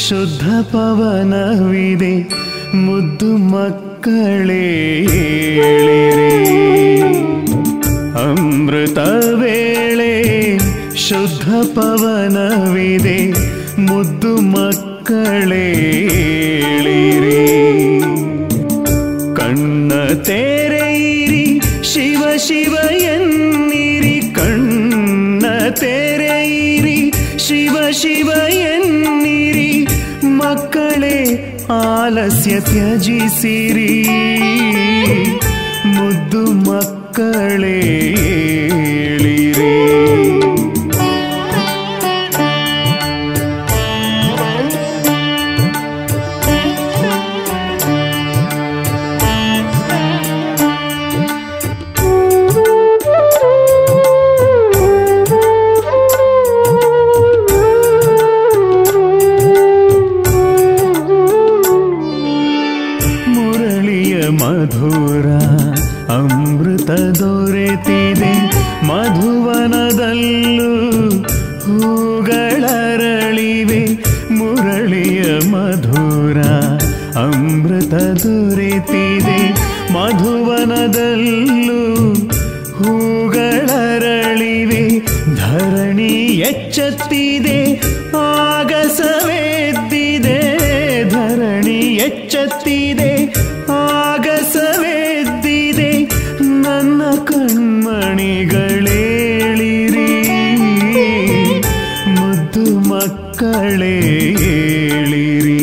ಶುದ್ಧ ಪವನವಿದೆ ಮುದ್ದು ಮಕ್ಕಳೇ ಏಳಿರಿ. ಅಮೃತ ವೇಳೆ ಶುದ್ಧ ಪವನವಿದೆ ಮುದ್ದು ಮಕ್ಕಳೇ ಏಳಿರಿ. ಕಣ್ಣ ತೆರೆಯಿರಿ ಶಿವ ಶಿವ ಎನ್ನಿರಿ, ಕಣ್ಣ ತೆರೆಯಿರಿ ಶಿವ ಶಿವ ಎನ್ನಿರಿ. ಮಕ್ಕಳೇ ಆಲಸ್ಯ ತ್ಯಜಿಸಿರಿ, ಮುದ್ದು ಮಕ್ಕಳೇ ಏಳಿರಿ. ಮಧುರ ಅಮೃತ ದೊರೆತಿದೆ ಮಧುವನದಲ್ಲೂ ಹೂಗಳರಳಿವೆ. ಮುರಳಿಯ ಮಧುರ ಅಮೃತ ದೊರೆತಿದೆ ಮಧುವನದಲ್ಲೂ ಹೂಗಳರಳಿವೆ. ಧರಣಿ ಎಚ್ಚತ್ತಿದೆ ಆಗಸವೆದ್ದಿದೆ, ಧರಣಿ ಎಚ್ಚತ್ತಿದೆ ಆಗಸವೆದ್ದಿದೆ. ನನ್ನ ಕಣ್ಮಣಿಗಳೇಳಿರಿ, ಮುದ್ದು ಮಕ್ಕಳೇ ಏಳಿರಿ.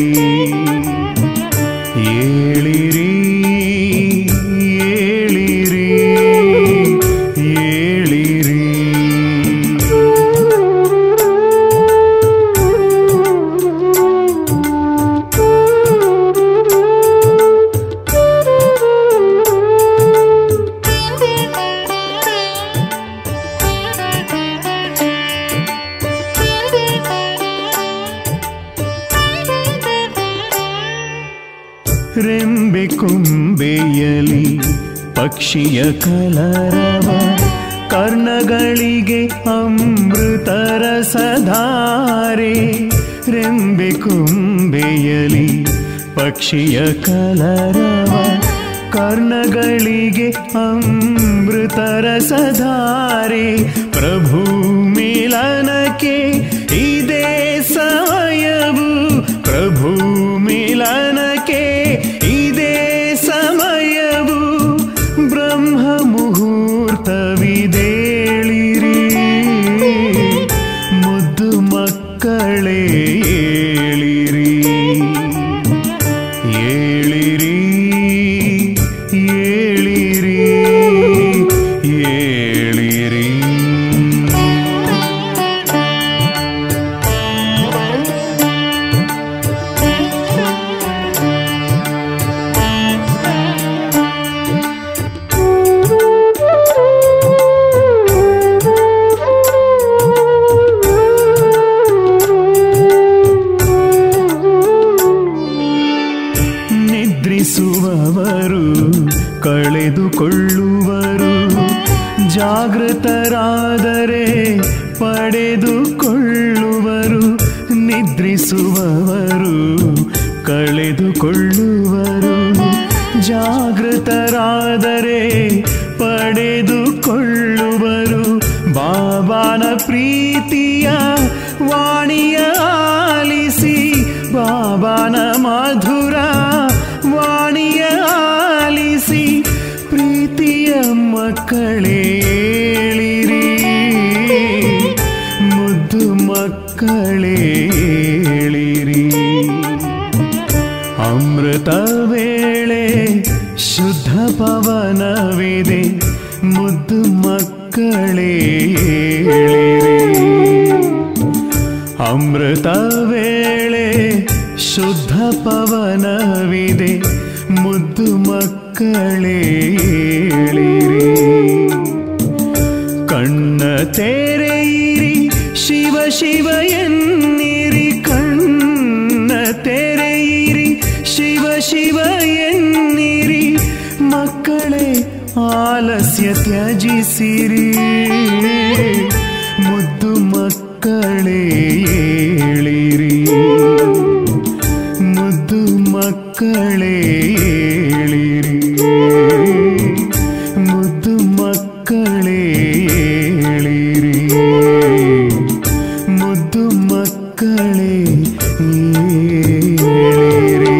ಏಳಿರಿ ಏಳಿರಿ ಏಳಿರಿ. ರೆಂಬೆ ಕೊಂಬೆಯಲಿ ಪಕ್ಷಿಯ ಕಲರವ, ಕರ್ಣಗಳಿಗೆ ಅಮೃತರಸಧಾರೆ. ರೆಂಬೆ ಕೊಂಬೆಯಲಿ ಪಕ್ಷಿಯ ಕಲರವ, ಕರ್ಣಗಳಿಗೆ ಅಮೃತರಸಧಾರೆ. ಪ್ರಭು ಮಿಲನಕ್ಕೆ ಇದೇ ಸಮಯವು, ಪ್ರಭು ಮಿಲನಕ್ಕೆ ಇದೇ ಸಮಯವು. ಬ್ರಹ್ಮ ಮುಹೂರ್ತವಿದೇಳಿರಿ, ಮುದ್ದು ಮಕ್ಕಳೇ ಏಳಿರಿ. ಏಳಿರಿ ಏಳಿರಿ ಏಳಿರಿ. ನಿದ್ರಿಸುವವರು ಕಳೆದುಕೊಳ್ಳುವರು, ಜಾಗೃತರಾದರೆ ಪಡೆದುಕೊಳ್ಳುವರು. ನಿದ್ರಿಸುವವರು ಕಳೆದುಕೊಳ್ಳುವರು, ಜಾಗೃತರಾದರೆ ಪಡೆದುಕೊಳ್ಳುವರು. ಬಾಬಾನ ಪ್ರೀತಿಯ ವಾಣಿಯ ಆಲಿಸಿ, ಬಾಬಾನ ಮಧುರ ವಾಣಿಯ ಆಲಿಸಿ. ಪ್ರೀತಿಯ ಮಕ್ಕಳೇ ಏಳಿರಿ, ಮುದ್ದು ಮಕ್ಕಳೇ ಏಳಿರಿ. ಅಮೃತ ವೇಳೆ ಶುದ್ಧ ಪವನವಿದೆ ಮುದ್ದು ಮಕ್ಕಳೇ ಏಳಿರಿ. ಅಮೃತ ವೇಳೆ ಶುದ್ಧ ಪವನವಿದೆ ಮುದ್ದು ಮಕ್ಕಳೇ ಏಳಿರಿ. ಕಣ್ಣ ತೆರೆಯಿರಿ ಶಿವ ಶಿವ ಎನ್ನಿರಿ, ಕಣ್ಣ ತೆರೆಯಿರಿ ಶಿವ ಶಿವ ಎನ್ನಿರಿ. ಮಕ್ಕಳೇ ಆಲಸ್ಯ ತ್ಯಜಿಸಿರಿ, ಮುದ್ದು ಮಕ್ಕಳೇ ಏಳಿರಿ. ಮುದ್ದು ಮಕ್ಕಳೇ ಏಳಿರಿ, ಮುದ್ದು ಮಕ್ಕಳೇ ಏಳಿರಿ.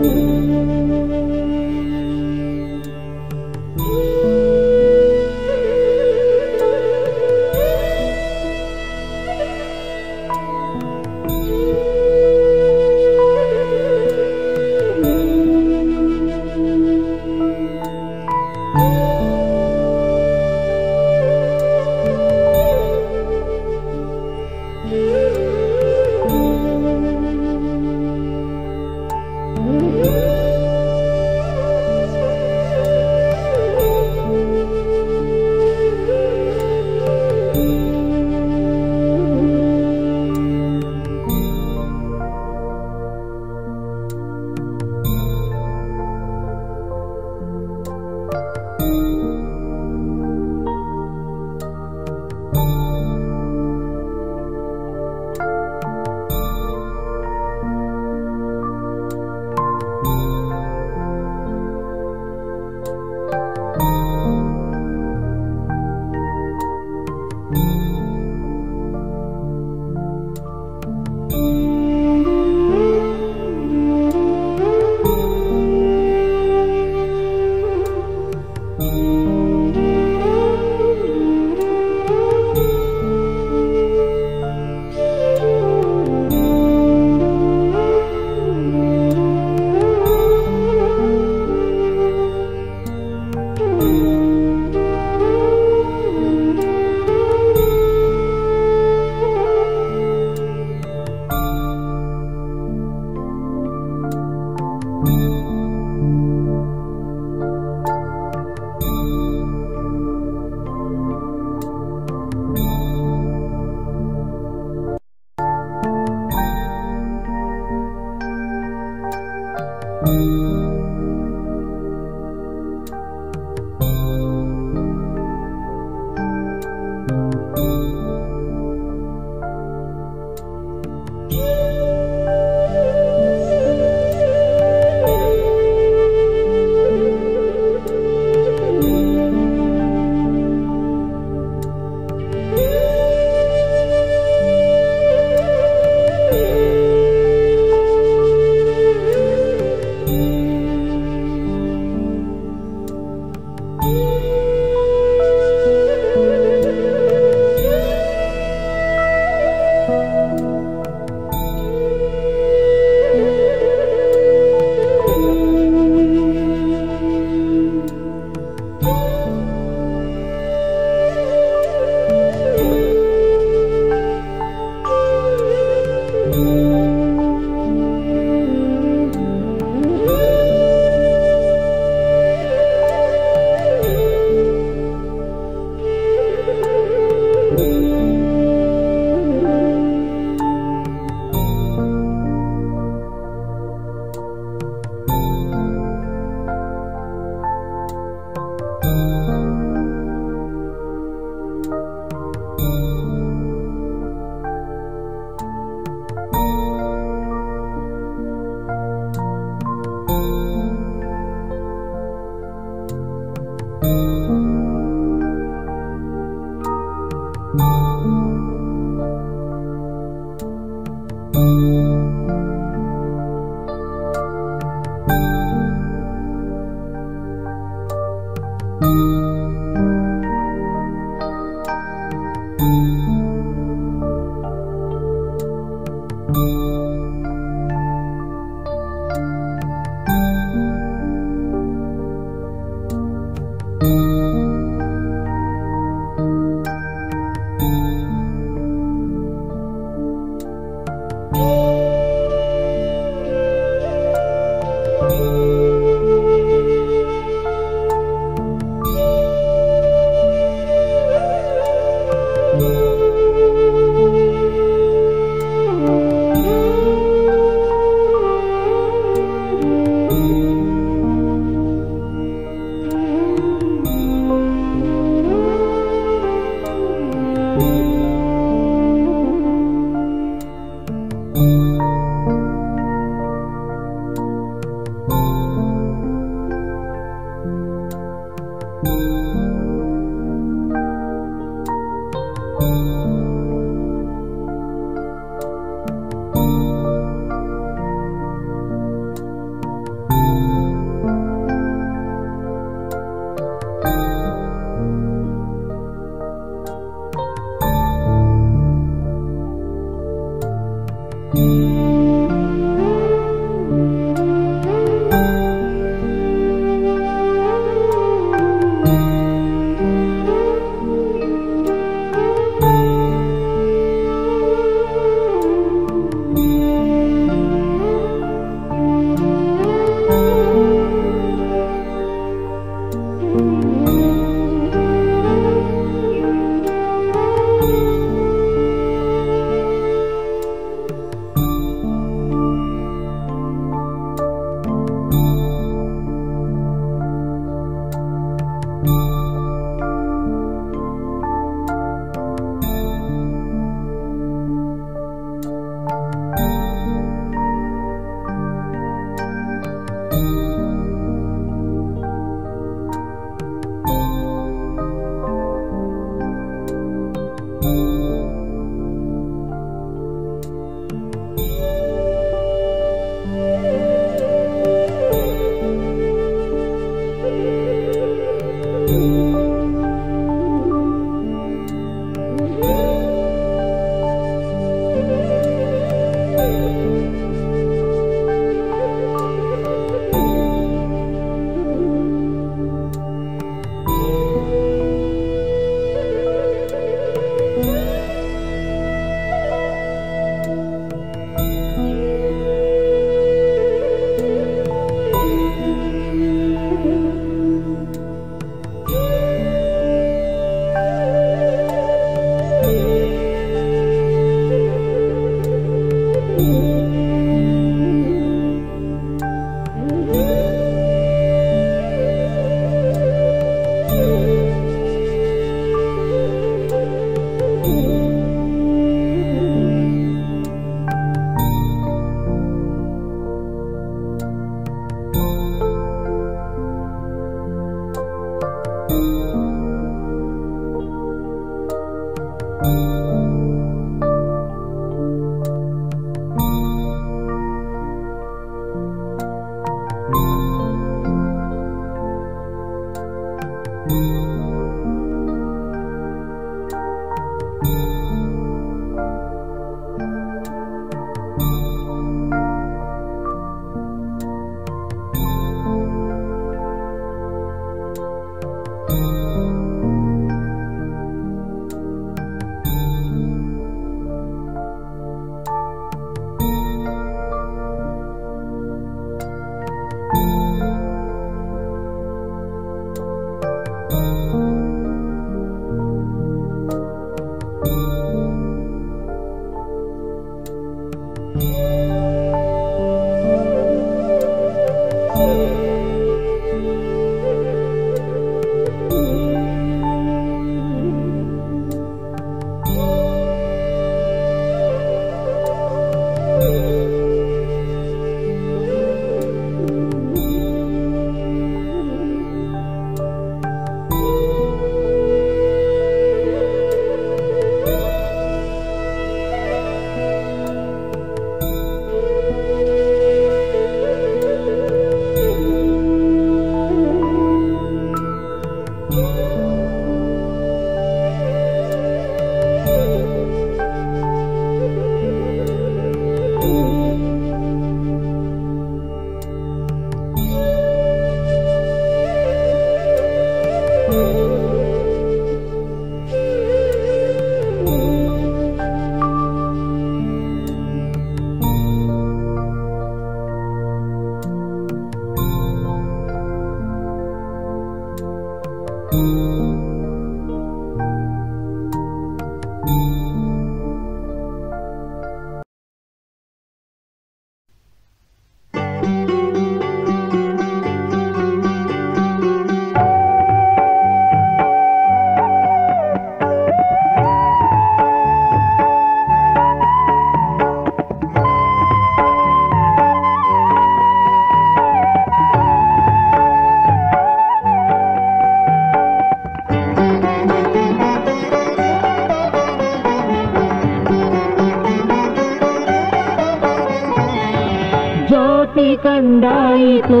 ಕಂಡಾಯಿತು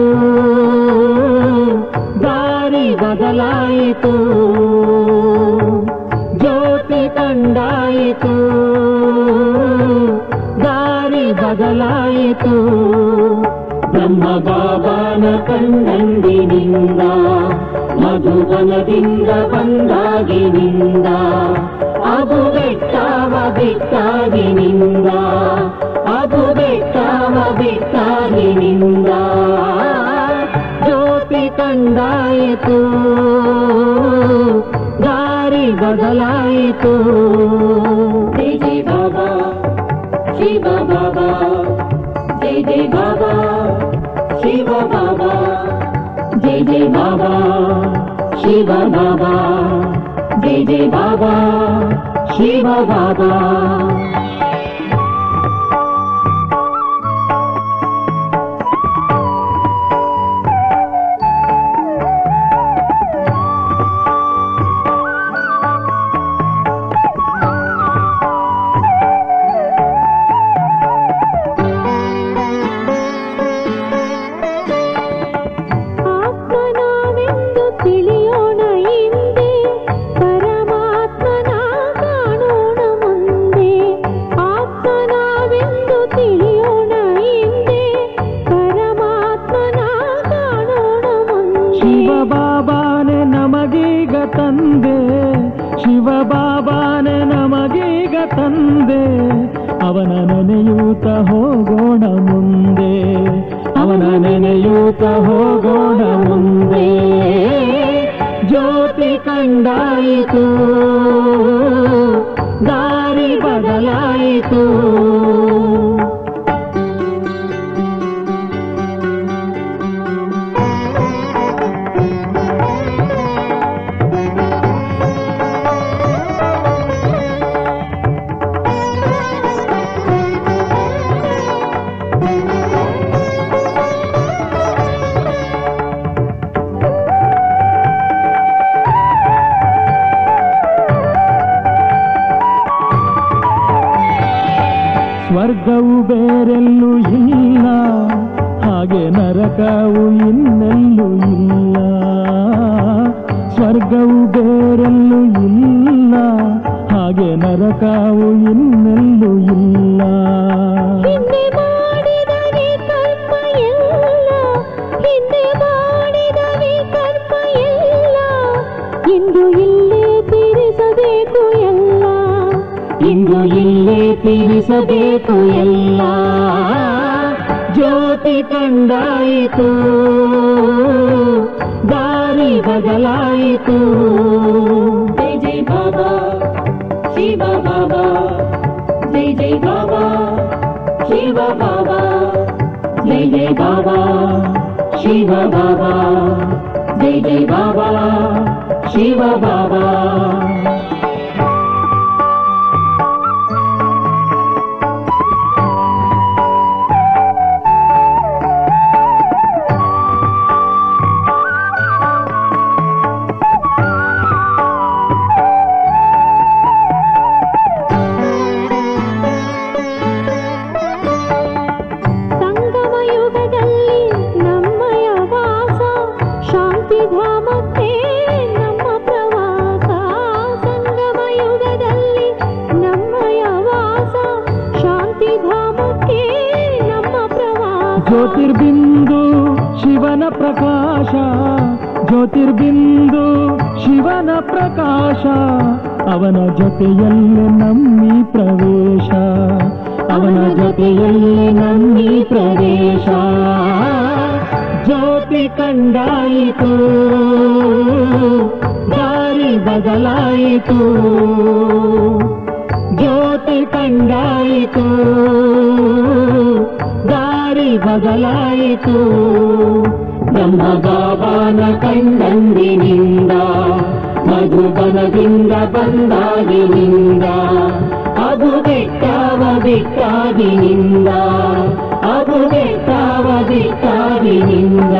ದಾರಿ ಬದಲಾಯಿತು ಜ್ಯೋತಿ ಕಂಡಾಯಿತು ದಾರಿ ಬದಲಾಯಿತು ಬ್ರಹ್ಮ ಬಾಬಾನ ಕಂಡಂದಿನಿಂದ ಮಧುಬನದಿಂದ ಬಂದಾಗಿನಿಂದ ಅದು ಬೆಟ್ಟವ ಬಿಟ್ಟಾಗಿನಿಂದ ಅದು ಬೆಟ್ಟವ ಬಿಟ್ಟಾಗಿನಿಂದ ಜ್ಯೋತಿ ಕಂಡಾಯಿತು ದಾರಿ ಬದಲಾಯಿತು ಜೈ ಜೈ ಬಾಬಾ ಶಿವ ಬಾಬಾ ಜೈ ಜೈ ಬಾಬಾ ಶಿವ ಬಾಬಾ ಜೈ ಜೈ ಬಾಬಾ ಶಿವ ಬಾಬಾ ಜೈ ಜೈ ಬಾಬಾ ಶಿವ ಬಾಬಾ ತಂದೆ ಅವನ ನೆನೆಯೂತ ಹೋಗೋಣ ಮುಂದೆ ಅವನ ನೆನೆಯೂತ ಹೋಗೋಣ ಮುಂದೆ ಜ್ಯೋತಿ ಕಂಡಾಯಿತು ದಾರಿ ಬದಲಾಯಿತು ಸ್ವರ್ಗವು ಬೇರೆಲ್ಲೂ ಇಲ್ಲ ಹಾಗೆ ನರಕವು ಇನ್ನೆಲ್ಲೂ ಇಲ್ಲ ಸ್ವರ್ಗವು ಬೇರೆಲ್ಲೂ ಇಲ್ಲ ಹಾಗೆ ನರಕವು ಇನ್ನೆಲ್ಲೂ ಇಲ್ಲ ಹಿಂದೆ ಮಾಡಿದ ವಿಕಲ್ಪ ಎಲ್ಲ ಹಿಂದೆ ಮಾಡಿದ ವಿಕಲ್ಪ ಎಲ್ಲ ಇಂದು ಇಲ್ಲೇ ತೀರಿಸಬೇಕು ಎಲ್ಲ ಇಂದು ಇಲ್ಲೇ ತೀರಿಸಬೇಕು ಎಲ್ಲ ಜ್ಯೋತಿ ಕಂಡಾಯಿತು ದಾರಿ ಬದಲಾಯಿತು ಜೈ ಜೈ ಬಾಬಾ ಶಿವ ಬಾಬಾ ಜೈ ಜೈ ಬಾಬಾ ಶಿವ ಬಾಬಾ ಜೈ ಜೈ ಬಾಬಾ ಶಿವ ಬಾಬಾ ಜೈ ಜೈ ಬಾಬಾ ಶಿವ ಬಾಬಾ ಜ್ಯೋತಿರ್ಬಿಂದು ಶಿವನ ಪ್ರಕಾಶ ಜ್ಯೋತಿರ್ಬಿಂದು ಶಿವನ ಪ್ರಕಾಶ ಅವನ ಜೊತೆಯಲ್ಲೇ ನಮ್ಮಿ ಪ್ರವೇಶ ಅವನ ಜೊತೆಯಲ್ಲೇ ನಮ್ಮಿ ಪ್ರವೇಶ ಜ್ಯೋತಿ ಕಂಡಾಯಿತು ಬದಲಾಯಿತು, ಜ್ಯೋತಿ ಕಂಡಾಯಿತು, ದಾರಿ ಬದಲಾಯಿತು. ಬ್ರಹ್ಮ ಬಾಬಾನ ಕಂಡಂದಿನಿಂದ, ಮಧುಬನದಿಂದ ಬಂದಾಗಿನಿಂದ, ಅದು ಬೆಟ್ಟವ ಬಿಟ್ಟಾಗಿನಿಂದ, ಅದು ಬೆಟ್ಟವ ಬಿಟ್ಟಾಗಿನಿಂದ.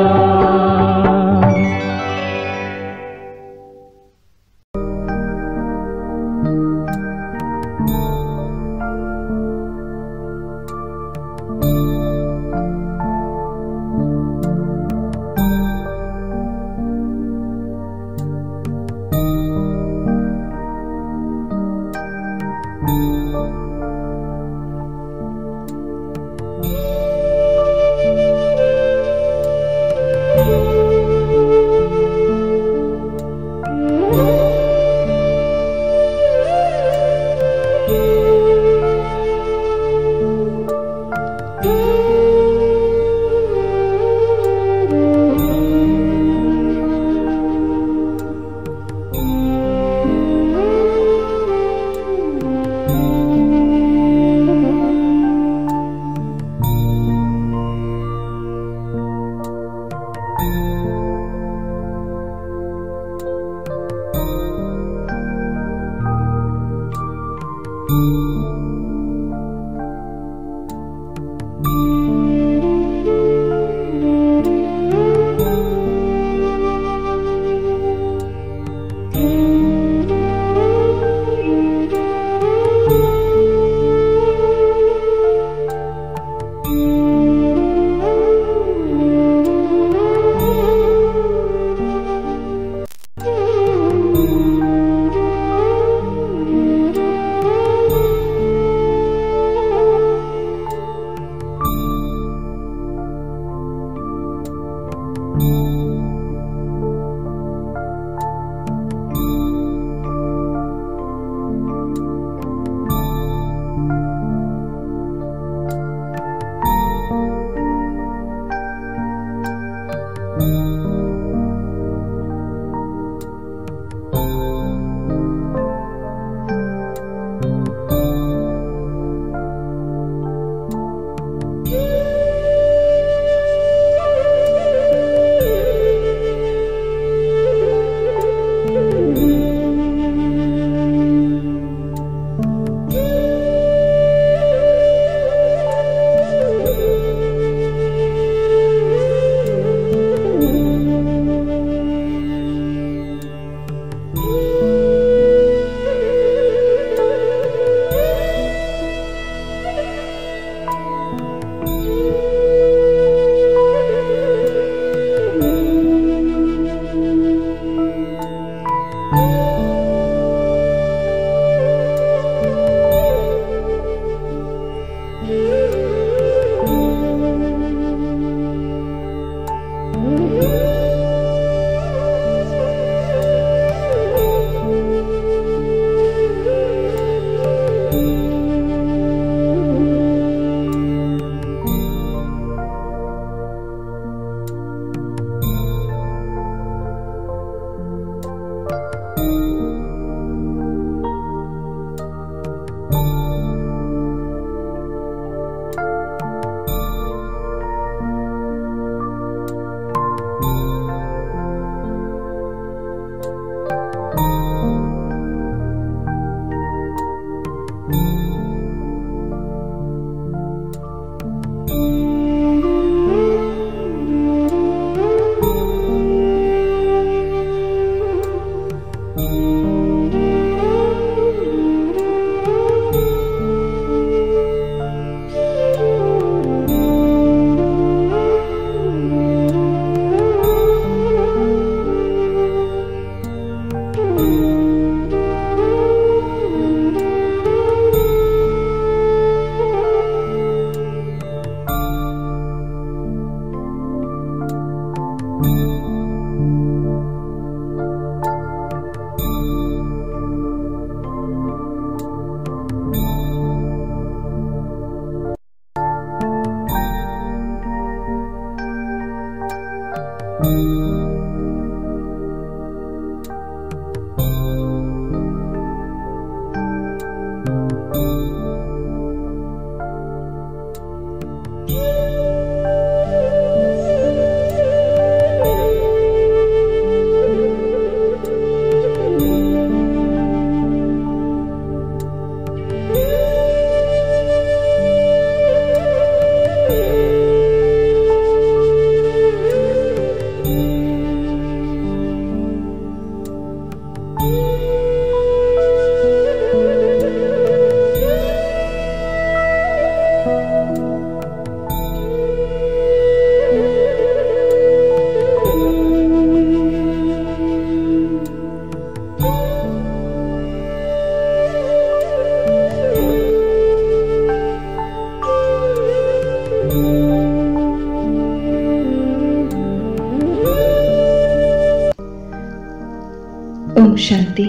ಓಂ ಶಾಂತಿ.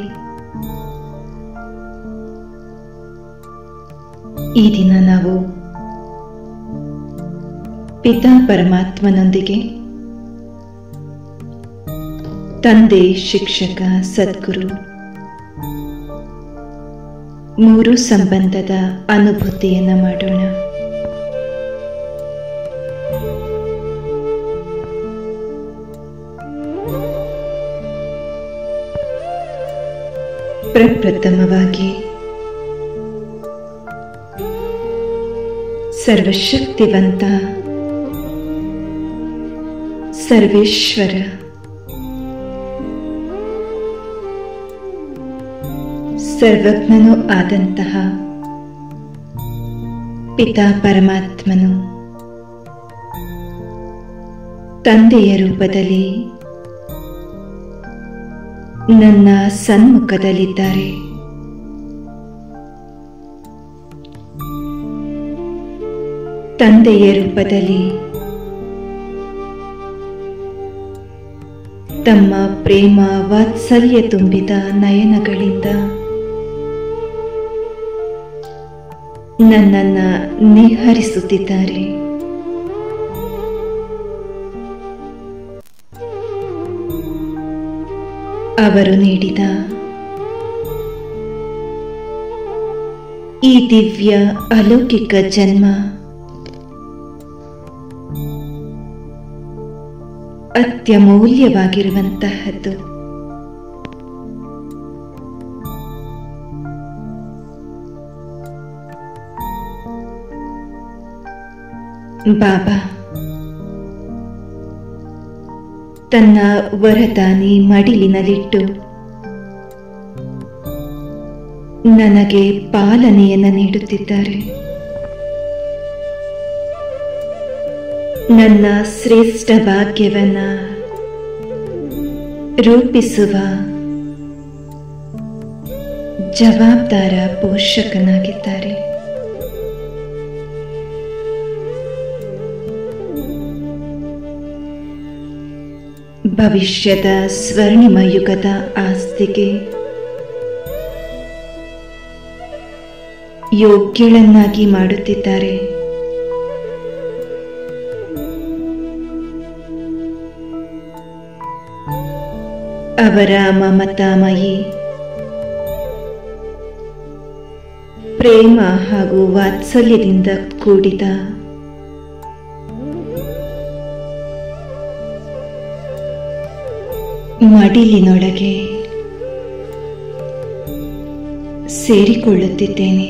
ಈ ದಿನ ನಾವು ಪಿತಾ ಪರಮಾತ್ಮನೊಂದಿಗೆ ತಂದೆ, ಶಿಕ್ಷಕ, ಸದ್ಗುರು ಮೂರು ಸಂಬಂಧದ ಅನುಭೂತಿಯನ್ನು ಮಾಡೋಣ. ಪ್ರಪ್ರಥಮವಾಗಿ ಸರ್ವಶಕ್ತಿವಂತ ಸರ್ವೇಶ್ವರ ಸರ್ವಜ್ಞನೂ ಆದಂತಹ ಪಿತಾ ಪರಮಾತ್ಮನು ತಂದೆಯ ರೂಪದಲ್ಲಿ ನನ್ನ ಸನ್ಮುಖದಲ್ಲಿದ್ದಾರೆ. ತಂದೆಯ ರೂಪದಲ್ಲಿ ತಮ್ಮ ಪ್ರೇಮ ವಾತ್ಸಲ್ಯ ತುಂಬಿದ ನಯನಗಳಿಂದ ನನ್ನನ್ನು ನಿಹರಿಸುತ್ತಿದ್ದಾರೆ. ಅವರು ನೀಡಿದ ಈ ದಿವ್ಯ ಅಲೌಕಿಕ ಜನ್ಮ ಅತ್ಯಮೂಲ್ಯವಾಗಿರುವಂತಹದ್ದು. ಬಾಬಾ ತನ್ನ ವರದಾನಿ ಮಡಿಲಿನಲ್ಲಿಟ್ಟು ನನಗೆ ಪಾಲನೆಯನ್ನು ನೀಡುತ್ತಿದ್ದಾರೆ. ನನ್ನ ಶ್ರೇಷ್ಠ ಭಾಗ್ಯವನ್ನು ರೂಪಿಸುವ ಜವಾಬ್ದಾರ ಪೋಷಕನಾಗಿದ್ದಾರೆ. ಭವಿಷ್ಯದ ಸ್ವರ್ಣಿಮ ಯುಗದ ಆಸ್ತಿಗೆ ಯೋಗ್ಯಳನ್ನಾಗಿ ಮಾಡುತ್ತಿದ್ದಾರೆ. ಅವರ ಮಮತಾಮಯಿ ಪ್ರೇಮ ಹಾಗೂ ವಾತ್ಸಲ್ಯದಿಂದ ಕೂಡಿದ ಮಡಿಲಿನೊಳಗೆ ಸೇರಿಕೊಳ್ಳುತ್ತಿದ್ದೇನೆ.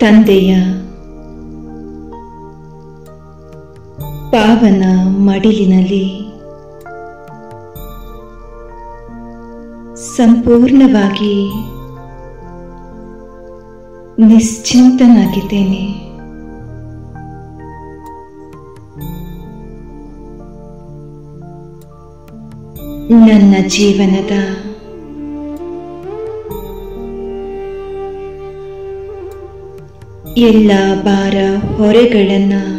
ತಂದೆಯ ಪಾವನ ಮಡಿಲಿನಲ್ಲಿ ಸಂಪೂರ್ಣವಾಗಿ ನಿಶ್ಚಿಂತನಾಗಿದ್ದೇನೆ. ನನ್ನ ಜೀವನದ ಎಲ್ಲ ಭಾರ ಹೊರೆಗಳನ್ನು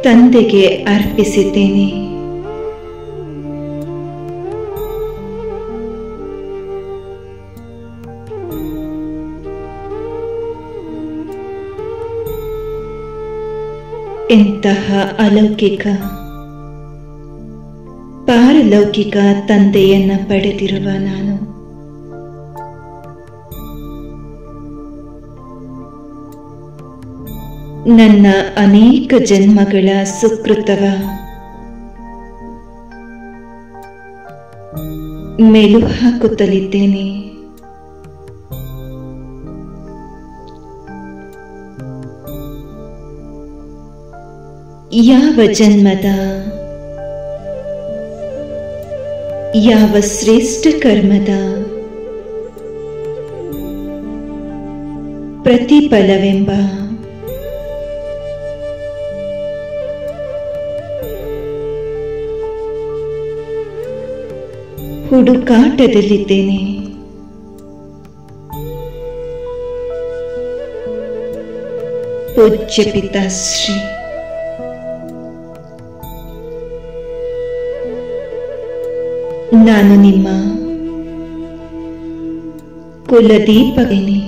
ತಂದೆಗೆ ಅರ್ಪಿಸಿದ್ದೇನೆ. ಎಂತಹ ಅಲೌಕಿಕ ಪಾರಲೌಕಿಕ ತಂದೆಯನ್ನ ಪಡೆದಿರುವ ನಾನು ನನ್ನ ಅನೇಕ ಜನ್ಮಗಳ ಸುಕೃತವ ಮೆಲು ಹಾಕುತ್ತಲಿದ್ದೇನೆ. ಯಾವ ಜನ್ಮದ ಯಾವ ಶ್ರೇಷ್ಠ ಕರ್ಮದ ಪ್ರತಿಫಲವೆಂಬ ಹುಡುಕಾಟದಲ್ಲಿದ್ದೇನೆ. ಪೂಜ್ಯ ಪಿತಾಶ್ರೀ, ನಾನು ನಿಮ್ಮ ಕುಲದೀಪವೇನೆ.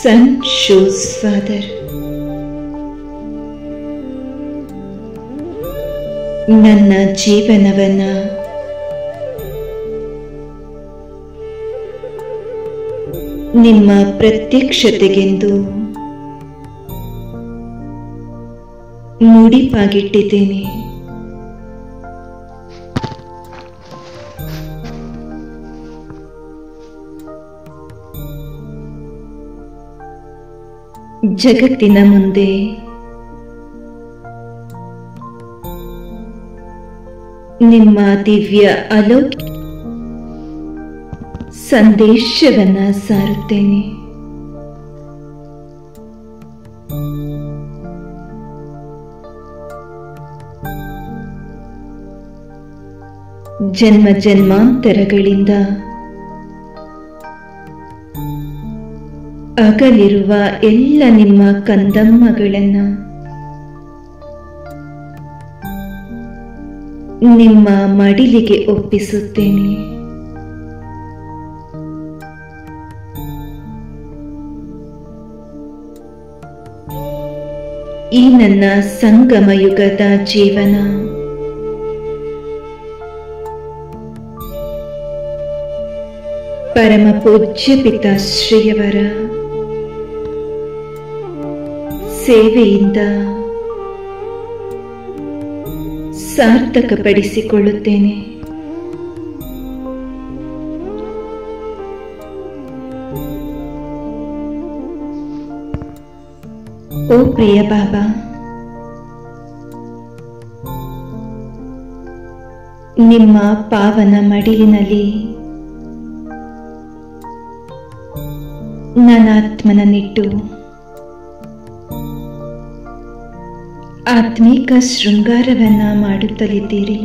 ಸನ್ ಶೋಸ್ ಫಾದರ್, ನನ್ನ ಜೀವನವನ್ನ ನಿಮ್ಮ ಪ್ರತ್ಯಕ್ಷತೆಗೆಂದು ಮುಡಿಪಾಗಿಟ್ಟಿದ್ದೇನೆ. ಜಗತ್ತಿನ ಮುಂದೆ ನಿಮ್ಮ ದಿವ್ಯ ಅಲೌಕಿಕ ಸಂದೇಶವನ್ನ ಸಾರುತ್ತೇನೆ. ಜನ್ಮ ಜನ್ಮಾಂತರಗಳಿಂದ ಅಗಲಿರುವ ಎಲ್ಲ ನಿಮ್ಮ ಕಂದಮ್ಮಗಳನ್ನ ನಿಮ್ಮ ಮಡಿಲಿಗೆ ಒಪ್ಪಿಸುತ್ತೇನೆ. ಈ ನನ್ನ ಸಂಗಮ ಯುಗದ ಜೀವನ ಪರಮ ಪೂಜ್ಯ ಪಿತಾಶ್ರೀಯವರ ಸೇವೆಯಿಂದ ಸಾರ್ಥಕಪಡಿಸಿಕೊಳ್ಳುತ್ತೇನೆ. ಓ ಪ್ರಿಯ ಬಾಬಾ, ನಿಮ್ಮ ಪಾವನ ಮಡಿಲಿನಲ್ಲಿ ನನ್ನ ಆತ್ಮನನ್ನಿಟ್ಟು ಆತ್ಮೀಕ ಶೃಂಗಾರವನ್ನ ಮಾಡುತ್ತಲಿದ್ದೀರಿ.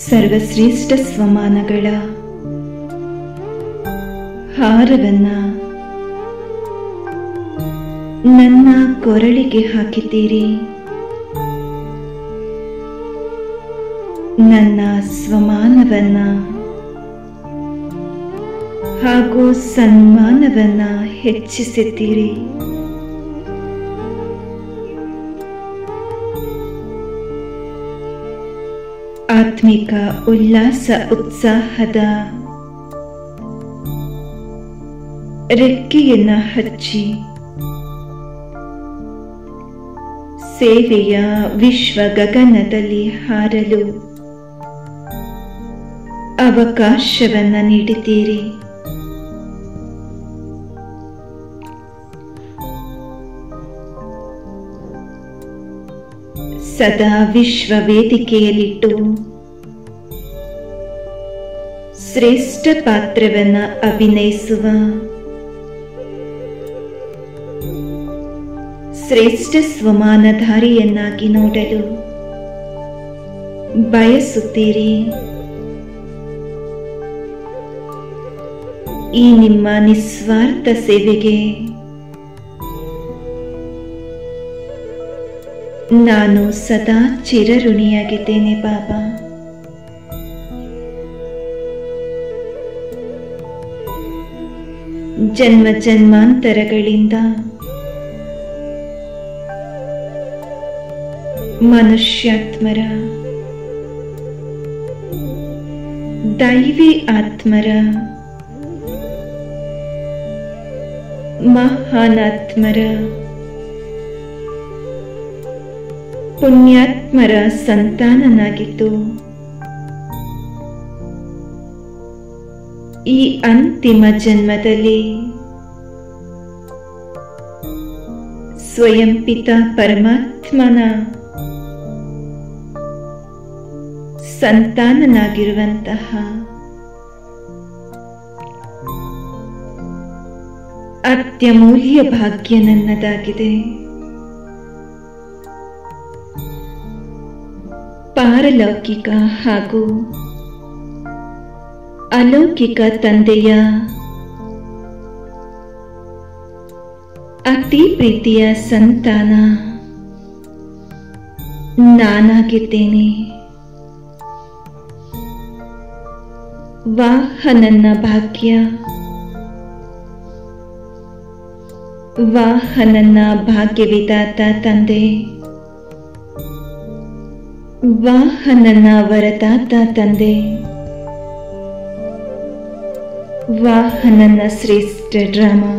ಸರ್ವಶ್ರೇಷ್ಠ ಸ್ವಮಾನಗಳ ಹಾರವನ್ನ ನನ್ನ ಕೊರಳಿಗೆ ಹಾಕಿದ್ದೀರಿ. ನನ್ನ ಸ್ವಮಾನವನ್ನ ಹಾಗೂ ಸನ್ಮಾನವನ್ನ ಹೆಚ್ಚಿಸಿದ್ದೀರಿ. ಆತ್ಮಿಕ ಉಲ್ಲಾಸ ಉತ್ಸಾಹದ ರೆಕ್ಕೆಯನ್ನ ಹಚ್ಚಿ ಸೇವೆಯ ವಿಶ್ವ ಗಗನದಲ್ಲಿ ಹಾರಲು ಅವಕಾಶವನ್ನ ನೀಡಿದ್ದೀರಿ. ಸದಾ ವಿಶ್ವ ವೇದಿಕೆಯಲ್ಲಿಟ್ಟು ಶ್ರೇಷ್ಠ ಪಾತ್ರವನ್ನ ಅಭಿನಯಿಸುವ ಶ್ರೇಷ್ಠ ಸ್ವಮಾನಧಾರಿಯನ್ನಾಗಿ ನೋಡಲು ಬಯಸುತ್ತೀರಿ. ಈ ನಿಮ್ಮ ನಿಸ್ವಾರ್ಥ ಸೇವೆಗೆ ನಾನು ಸದಾ ಚಿರಋಣಿಯಾಗಿದ್ದೇನೆ ಬಾಬಾ. ಜನ್ಮ ಜನ್ಮಾಂತರಗಳಿಂದ ಮನುಷ್ಯಾತ್ಮರ ದೈವಿ ಆತ್ಮರ ಮಹಾನಾತ್ಮರ ಪುಣ್ಯಾತ್ಮರ ಸಂತಾನನಾಗಿದ್ದು ಈ ಅಂತಿಮ ಜನ್ಮದಲ್ಲಿ ಸ್ವಯಂ ಪಿತಾ ಪರಮಾತ್ಮನ ಸಂತಾನನಾಗಿರುವಂತಹ ಅತ್ಯಮೂಲ್ಯ ಭಾಗ್ಯ ನನ್ನದಾಗಿದೆ. ಪಾರಲೌಕಿಕ ಹಾಗೂ ಅಲೌಕಿಕ ತಂದೆಯ ಅತಿ ಪ್ರೀತಿಯ ಸಂತಾನ ನಾನಾಗಿದ್ದೇನೆ. ವಾಹ ನನ್ನ ಭಾಗ್ಯ, ವಾಹ ನನ್ನ ಭಾಗ್ಯವಿದಾತ ತಂದೆ, ವಾಹ ನನ್ನ ವರದಾತ ತಂದೆ, ವಾಹ ನನ್ನ ಶ್ರೇಷ್ಠ ಡ್ರಾಮಾ.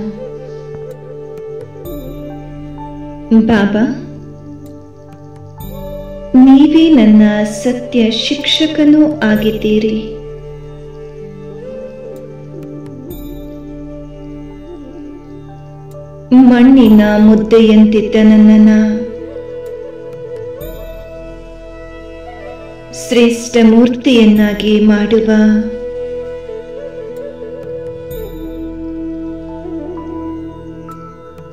ಬಾಬಾ, ನೀವೇ ನನ್ನ ಸತ್ಯ ಶಿಕ್ಷಕನೂ ಆಗಿದ್ದೀರಿ. ಮಣ್ಣಿನ ಮುದ್ದೆಯಂತಿದ್ದ ನನ್ನನ್ನು ಶ್ರೇಷ್ಠ ಮೂರ್ತಿಯನ್ನಾಗಿ ಮಾಡುವ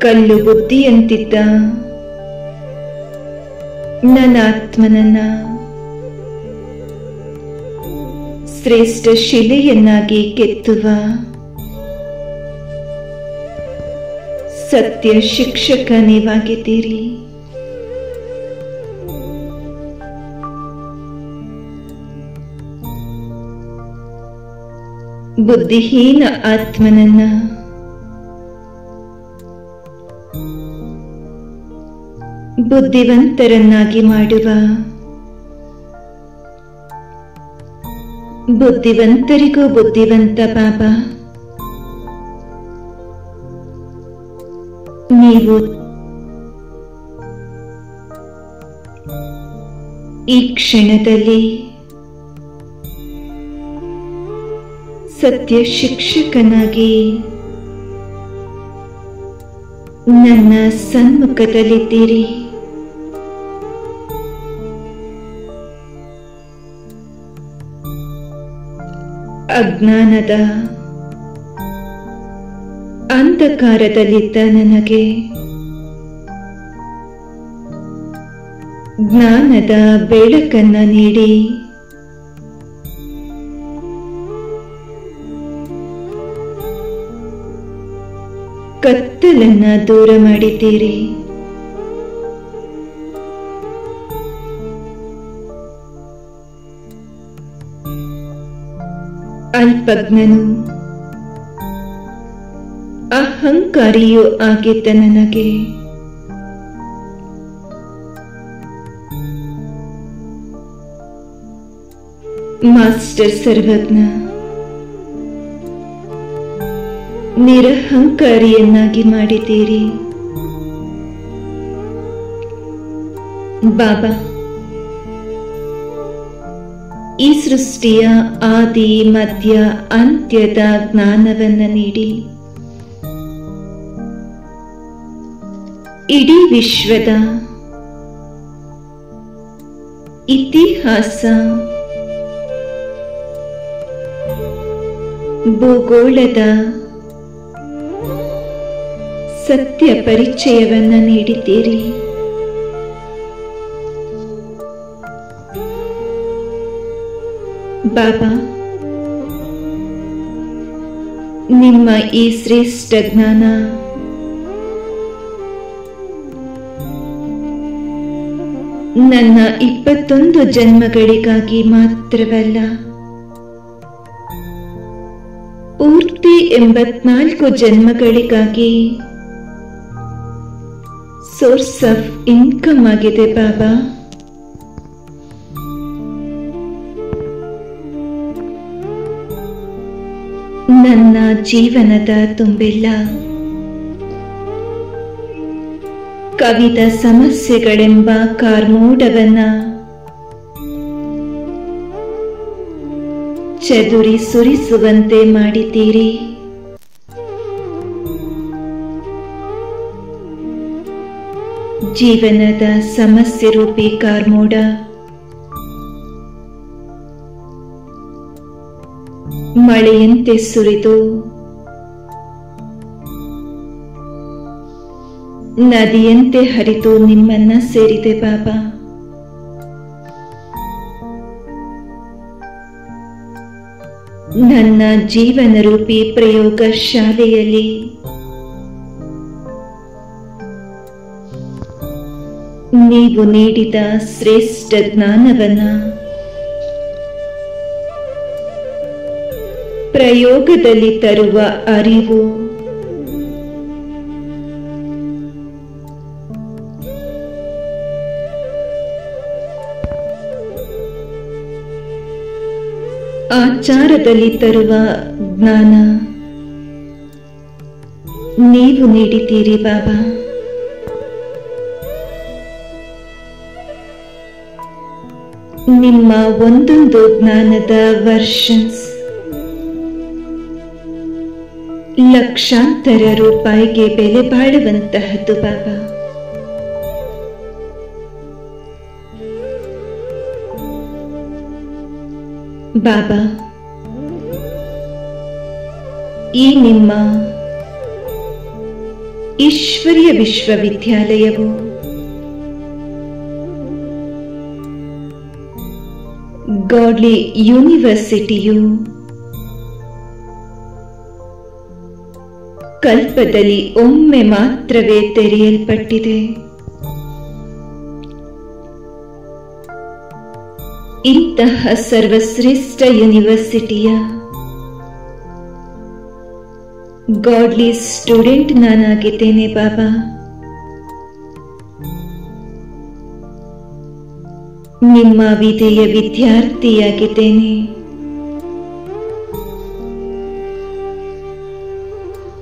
ಕಲ್ಲು ಬುದ್ಧಿಯಂತಿದ್ದ ನನ್ನ ಆತ್ಮನನ್ನ ಶ್ರೇಷ್ಠ ಶಿಲೆಯನ್ನಾಗಿ ಕೆತ್ತುವ ಸತ್ಯ ಶಿಕ್ಷಕ ನೀವಾಗಿದ್ದೀರಿ. ಬುದ್ಧಿಹೀನ ಆತ್ಮನನ್ನ ಬುದ್ಧಿವಂತರನ್ನಾಗಿ ಮಾಡುವ ಬುದ್ಧಿವಂತರಿಗೂ ಬುದ್ಧಿವಂತ ಬಾಬಾ, ನೀವು ಈ ಕ್ಷಣದಲ್ಲಿ ಸತ್ಯ ಶಿಕ್ಷಕನಾಗಿ ನನ್ನ ಸನ್ಮುಖದಲ್ಲಿದ್ದೀರಿ. ಅಜ್ಞಾನದ ಅಂಧಕಾರದಲ್ಲಿದ್ದ ನನಗೆ ಜ್ಞಾನದ ಬೆಳಕನ್ನ ನೀಡಿ ಕತ್ತಲನ್ನ ದೂರ ಮಾಡಿದ್ದೀರಿ. ಅಲ್ಪಜ್ಞನು ಅಹಂಕಾರಿಯೂ ಆಗಿದ್ದ ನನಗೆ ಮಾಸ್ಟರ್ ಸರ್ವಜ್ಞ ನಿರಹಂಕಾರಿಯನ್ನಾಗಿ ಮಾಡಿದ್ದೀರಿ. ಬಾಬಾ, ಈ ಸೃಷ್ಟಿಯ ಆದಿ ಮಧ್ಯ ಅಂತ್ಯದ ಜ್ಞಾನವನ್ನ ನೀಡಿ ಇಡೀ ವಿಶ್ವದ ಇತಿಹಾಸ, ಭೂಗೋಳದ ಸತ್ಯ ಪರಿಚಯವನ್ನ ನೀಡಿದ್ದೀರಿ. ಬಾಬಾ, ನಿಮ್ಮ ಈ ಶ್ರೇಷ್ಠ ಜ್ಞಾನ ನನ್ನ 21 ಜನ್ಮಗಳಿಗಾಗಿ ಮಾತ್ರವಲ್ಲ, ಪೂರ್ತಿ 84 ಜನ್ಮಗಳಿಗಾಗಿ ಸೋರ್ಸ್ ಆಫ್ ಇನ್ಕಮ್ ಆಗಿದೆ. ಬಾಬಾ, ನನ್ನ ಜೀವನದ ತುಂಬೆಲ್ಲ ಕವಿದ ಸಮಸ್ಯೆಗಳೆಂಬ ಕಾರ್ಮೋಡವನ್ನ ಚದುರಿ ಸುರಿಸುವಂತೆ ಮಾಡಿದ್ದೀರಿ. ಜೀವನದ ಸಮಸ್ಯೆ ರೂಪಿ ಕಾರ್ಮೋಡ ಮಳೆಯಂತೆ ಸುರಿದು ನದಿಯಂತೆ ಹರಿದು ನಿಮ್ಮನ್ನ ಸೇರಿದೆ. ಬಾಬಾ, ನನ್ನ ಜೀವನ ರೂಪಿ ಪ್ರಯೋಗ ಶಾಲೆಯಲ್ಲಿ ನೀವು ನೀಡಿದ ಶ್ರೇಷ್ಠ ಜ್ಞಾನವನ್ನ ಪ್ರಯೋಗದಲ್ಲಿ ತರುವ ಅರಿವು ಆಚಾರದಲ್ಲಿ ತರುವ ಜ್ಞಾನ ನೀವು ನೀಡಿದ್ದೀರಿ ಬಾಬಾ. ನಿಮ್ಮ ಒಂದೊಂದು ಜ್ಞಾನದ ವರ್ಷನ್ಸ್ ಲಕ್ಷಾಂತರ ರೂಪಾಯಿಗೆ ಬೆಲೆ ಬಾಳುವಂತಹದ್ದು ಬಾಬಾ. ಬಾಬಾ, ಈ ನಿಮ್ಮ ಈಶ್ವರ್ಯ ವಿಶ್ವವಿದ್ಯಾಲಯವು ಗಾಡ್ಲಿ ಯೂನಿವರ್ಸಿಟಿಯು ಕಲ್ಪದಲ್ಲಿ ಒಮ್ಮೆ ಮಾತ್ರವೇ ತೆರೆಯಲ್ಪಟ್ಟಿದೆ. ಇಂತಹ ಸರ್ವಶ್ರೇಷ್ಠ ಯೂನಿವರ್ಸಿಟಿಯ ಗಾಡ್ಲಿ ಸ್ಟೂಡೆಂಟ್ ನಾನಾಗಿದ್ದೇನೆ ಬಾಬಾ. ನಿಮ್ಮ ವಿಧೇಯ ವಿದ್ಯಾರ್ಥಿಯಾಗಿದ್ದೇನೆ.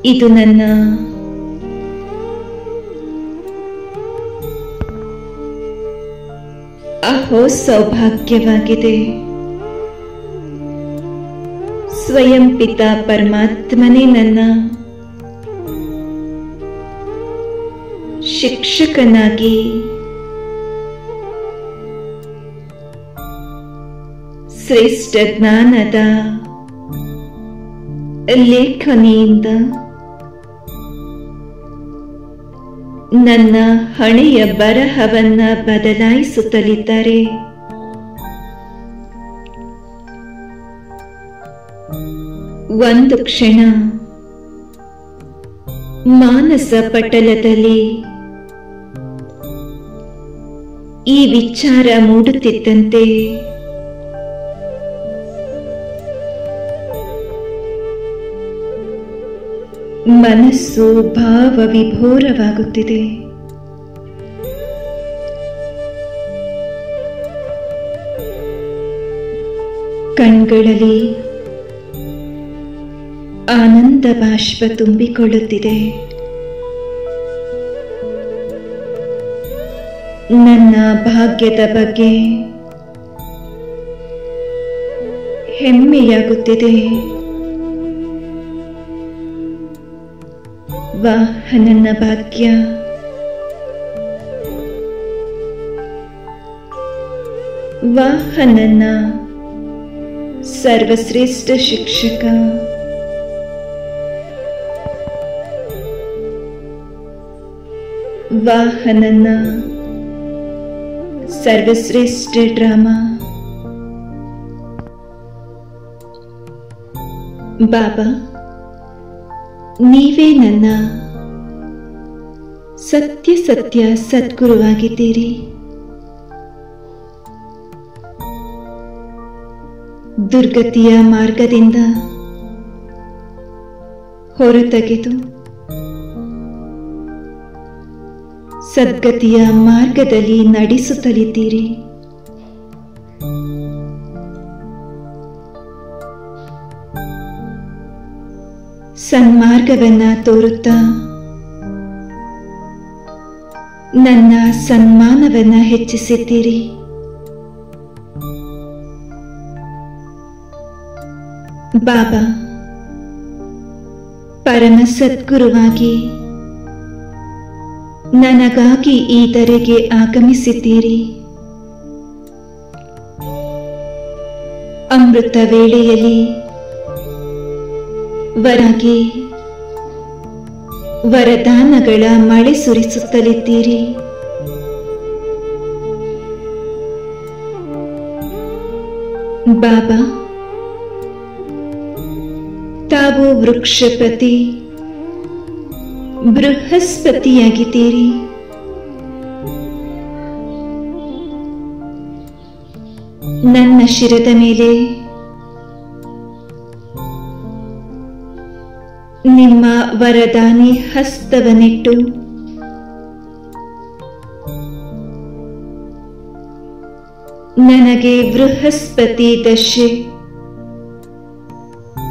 ಇದು ನನ್ನ ಅಹೋ ಸೌಭಾಗ್ಯವಾಗಿದೆ. ಸ್ವಯಂ ಪಿತಾ ಪರಮಾತ್ಮನೇ ನನ್ನ ಶಿಕ್ಷಕನಾಗಿ ಶ್ರೇಷ್ಠ ಜ್ಞಾನದ ಲೇಖನಿಯಿಂದ ನನ್ನ ಹಣೆಯ ಬರಹವನ್ನ ಬದಲಾಯಿಸುತ್ತಲಿದ್ದಾರೆ. ಒಂದು ಕ್ಷಣ ಮಾನಸ ಪಟಲದಲ್ಲಿ ಈ ವಿಚಾರ ಮೂಡುತ್ತಿದ್ದಂತೆ ಮನಸ್ಸು ಭಾವ ವಿಭೋರವಾಗುತ್ತಿದೆ. ಕಣ್ಗಳಲ್ಲಿ ಆನಂದ ಬಾಷ್ಪ ತುಂಬಿಕೊಳ್ಳುತ್ತಿದೆ. ನನ್ನ ಭಾಗ್ಯದ ಬಗ್ಗೆ ಹೆಮ್ಮೆಯಾಗುತ್ತಿದೆ. ವಾಹ್, ನನ್ನ ಭಾಗ್ಯ. ವಾಹ್, ನನ್ನ ಸರ್ವಶ್ರೇಷ್ಠ ಶಿಕ್ಷಕ. ವಾಹ್, ನನ್ನ ಸರ್ವಶ್ರೇಷ್ಠ ಡ್ರಾಮಾ. ಬಾಬಾ, ನೀವೇ ನನ್ನ ಸತ್ಯ ಸತ್ಯ ಸದ್ಗುರುವಾಗಿದ್ದೀರಿ. ದುರ್ಗತಿಯ ಮಾರ್ಗದಿಂದ ಹೊರತೆಗೆದು ಸದ್ಗತಿಯ ಮಾರ್ಗದಲ್ಲಿ ನಡೆಸುತ್ತಲಿದ್ದೀರಿ. ಸನ್ಮಾರ್ಗವನ್ನ ತೋರುತ್ತಾ ನನ್ನ ಸನ್ಮಾನವನ್ನ ಹೆಚ್ಚಿಸಿದ್ದೀರಿ. ಬಾಬಾ, ಪರಮ ಸದ್ಗುರುವಾಗಿ ನನಗಾಗಿ ಈ ಧರೆಗೆ ಆಗಮಿಸಿದ್ದೀರಿ. ಅಮೃತ ವೇಳೆಯಲ್ಲಿ ವರಾಗಿ ವರದಾನಗಳ ಮಳೆ ಸುರಿಸುತ್ತಲಿದ್ದೀರಿ. ಬಾಬಾ, ವೃಕ್ಷಪತಿ ಬೃಹಸ್ಪತಿಯಾಗಿದ್ದೀರಿ. ನನ್ನ ಶಿರದ ಮೇಲೆ ನಿಮ್ಮ ವರದಾನಿ ಹಸ್ತವನ್ನಿಟ್ಟು ನನಗೆ ಬೃಹಸ್ಪತಿ ದಶೆ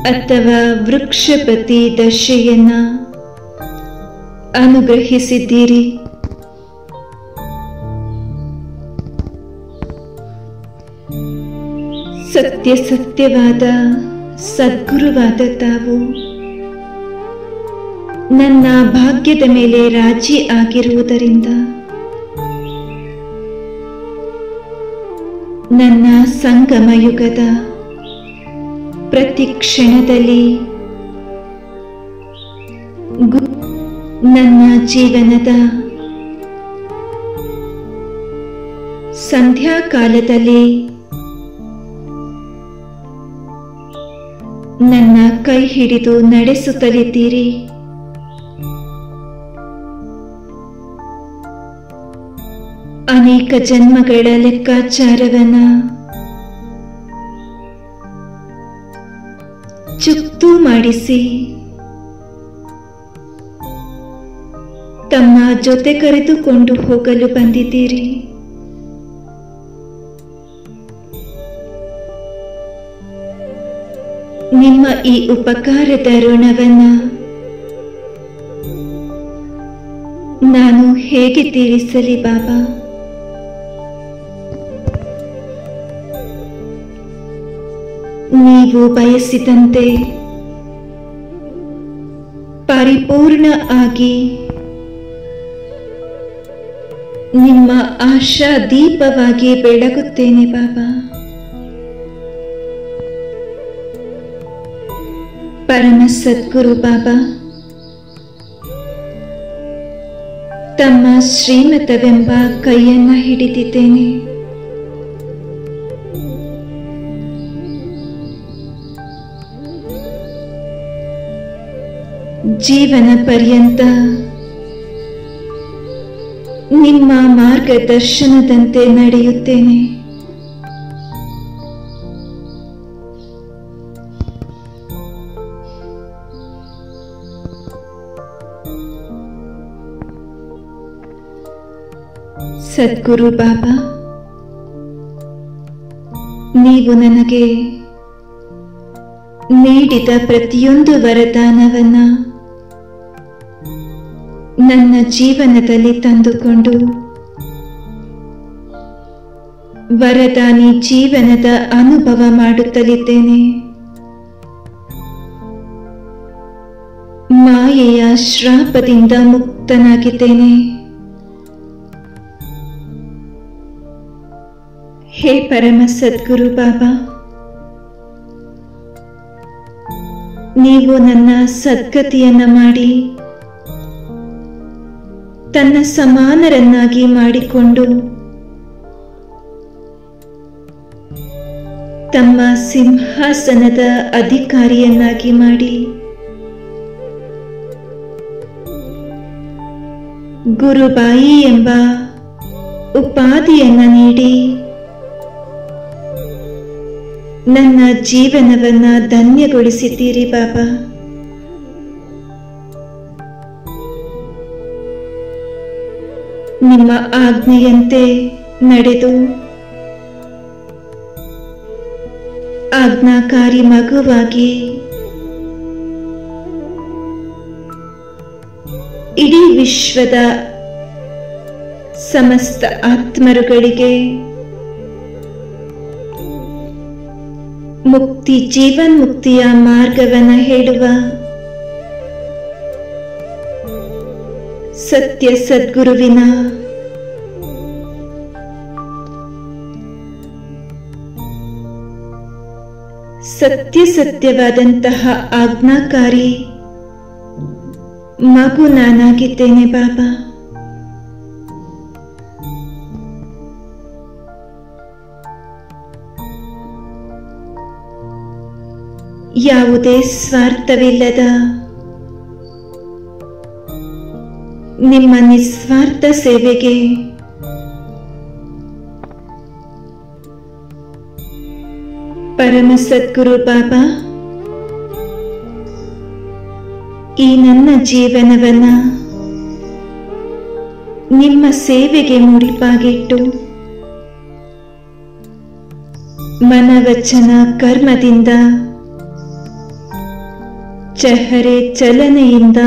ಅಥವಾ ವೃಕ್ಷಪತಿ ದಶೆಯನ್ನ ಅನುಗ್ರಹಿಸಿದ್ದೀರಿ. ಸತ್ಯವಾದ ಸದ್ಗುರುವಾದ ತಾವು ನನ್ನ ಭಾಗ್ಯದ ಮೇಲೆ ರಾಜಿ ಆಗಿರುವುದರಿಂದ ನನ್ನ ಸಂಗಮ ಯುಗದ ಪ್ರತಿ ಕ್ಷಣದಲ್ಲಿ ನನ್ನ ಜೀವನದ ಸಂಧ್ಯಾಕಾಲದಲ್ಲಿ ನನ್ನ ಕೈ ಹಿಡಿದು ನಡೆಸುತ್ತಲಿದ್ದೀರಿ. ಅನೇಕ ಜನ್ಮಗಳ ಲೆಕ್ಕಾಚಾರವನ್ನ ಚುಕ್ತು ಮಾಡಿಸಿ ತಮ್ಮ ಜೊತೆ ಕರೆದುಕೊಂಡು ಹೋಗಲು ಬಂದಿದ್ದೀರಿ. ನಿಮ್ಮ ಈ ಉಪಕಾರದ ಋಣವನ್ನ ನಾನು ಹೇಗೆ ತೀರಿಸಲಿ ಬಾಬಾ? ನೀವು ಬಯಸಿದಂತೆ ಪರಿಪೂರ್ಣ ಆಗಿ ನಿಮ್ಮ ಆಶಾ ದೀಪವಾಗಿ ಬೆಳಗುತ್ತೇನೆ ಬಾಬಾ. ಪರಮ ಸದ್ಗುರು ಬಾಬಾ ತಮ್ಮ ಶ್ರೀಮತವೆಂಬ ಕೈಯನ್ನ ಹಿಡಿದಿದ್ದೇನೆ. ಜೀವನ ಪರ್ಯಂತ ನಿಮ್ಮ ಮಾರ್ಗದರ್ಶನದಂತೆ ನಡೆಯುತ್ತೇನೆ. ಸದ್ಗುರು ಬಾಬಾ, ನೀವು ನನಗೆ ನೀಡಿದ ಪ್ರತಿಯೊಂದು ವರದಾನವನ್ನ ನನ್ನ ಜೀವನದಲ್ಲಿ ತಂದುಕೊಂಡು ವರದಾನಿ ಜೀವನದ ಅನುಭವ ಮಾಡುತ್ತಲಿದ್ದೇನೆ. ಮಾಯೆಯ ಶ್ರಾಪದಿಂದ ಮುಕ್ತನಾಗಿದ್ದೇನೆ. ಹೇ ಪರಮ ಸದ್ಗುರು ಬಾಬಾ, ನೀವು ನನ್ನ ಸದ್ಗತಿಯನ್ನ ಮಾಡಿ ತನ್ನ ಸಮಾನರನ್ನಾಗಿ ಮಾಡಿಕೊಂಡು ತಮ್ಮ ಸಿಂಹಾಸನದ ಅಧಿಕಾರಿಯನ್ನಾಗಿ ಮಾಡಿ ಗುರುಬಾಯಿ ಎಂಬ ಉಪಾಧಿಯನ್ನ ನೀಡಿ ನನ್ನ ಜೀವನವನ್ನ ಧನ್ಯಗೊಳಿಸಿದ್ದೀರಿ ಬಾಬಾ. ನಿಮ್ಮ ಆಜ್ಞೆಯಂತೆ ನಡೆದು ಆಜ್ಞಾಕಾರಿ ಮಗುವಾಗಿ ಇಡೀ ವಿಶ್ವದ ಸಮಸ್ತ ಆತ್ಮರುಗಳಿಗೆ ಮುಕ್ತಿ ಜೀವನ್ಮುಕ್ತಿಯ ಮಾರ್ಗವನ್ನು ಹೇಳುವ ಸತ್ಯ ಸದ್ಗುರುವಿನ ಸತ್ಯವಾದಂತಹ ಆಜ್ಞಾಕಾರಿ ಮಗು ನಾನಾಗಿದ್ದೇನೆ ಬಾಬಾ. ಯಾವುದೇ ಸ್ವಾರ್ಥವಿಲ್ಲದ ನಿಮ್ಮ ನಿಸ್ವಾರ್ಥ ಸೇವೆಗೆ ಪರಮ ಸದ್ಗುರು ಬಾಬಾ ಈ ನನ್ನ ಜೀವನವನ್ನ ನಿಮ್ಮ ಸೇವೆಗೆ ಮುಡಿಪಾಗಿಟ್ಟು ಮನವಚನ ಕರ್ಮದಿಂದ ಚಹರೆ ಚಲನೆಯಿಂದ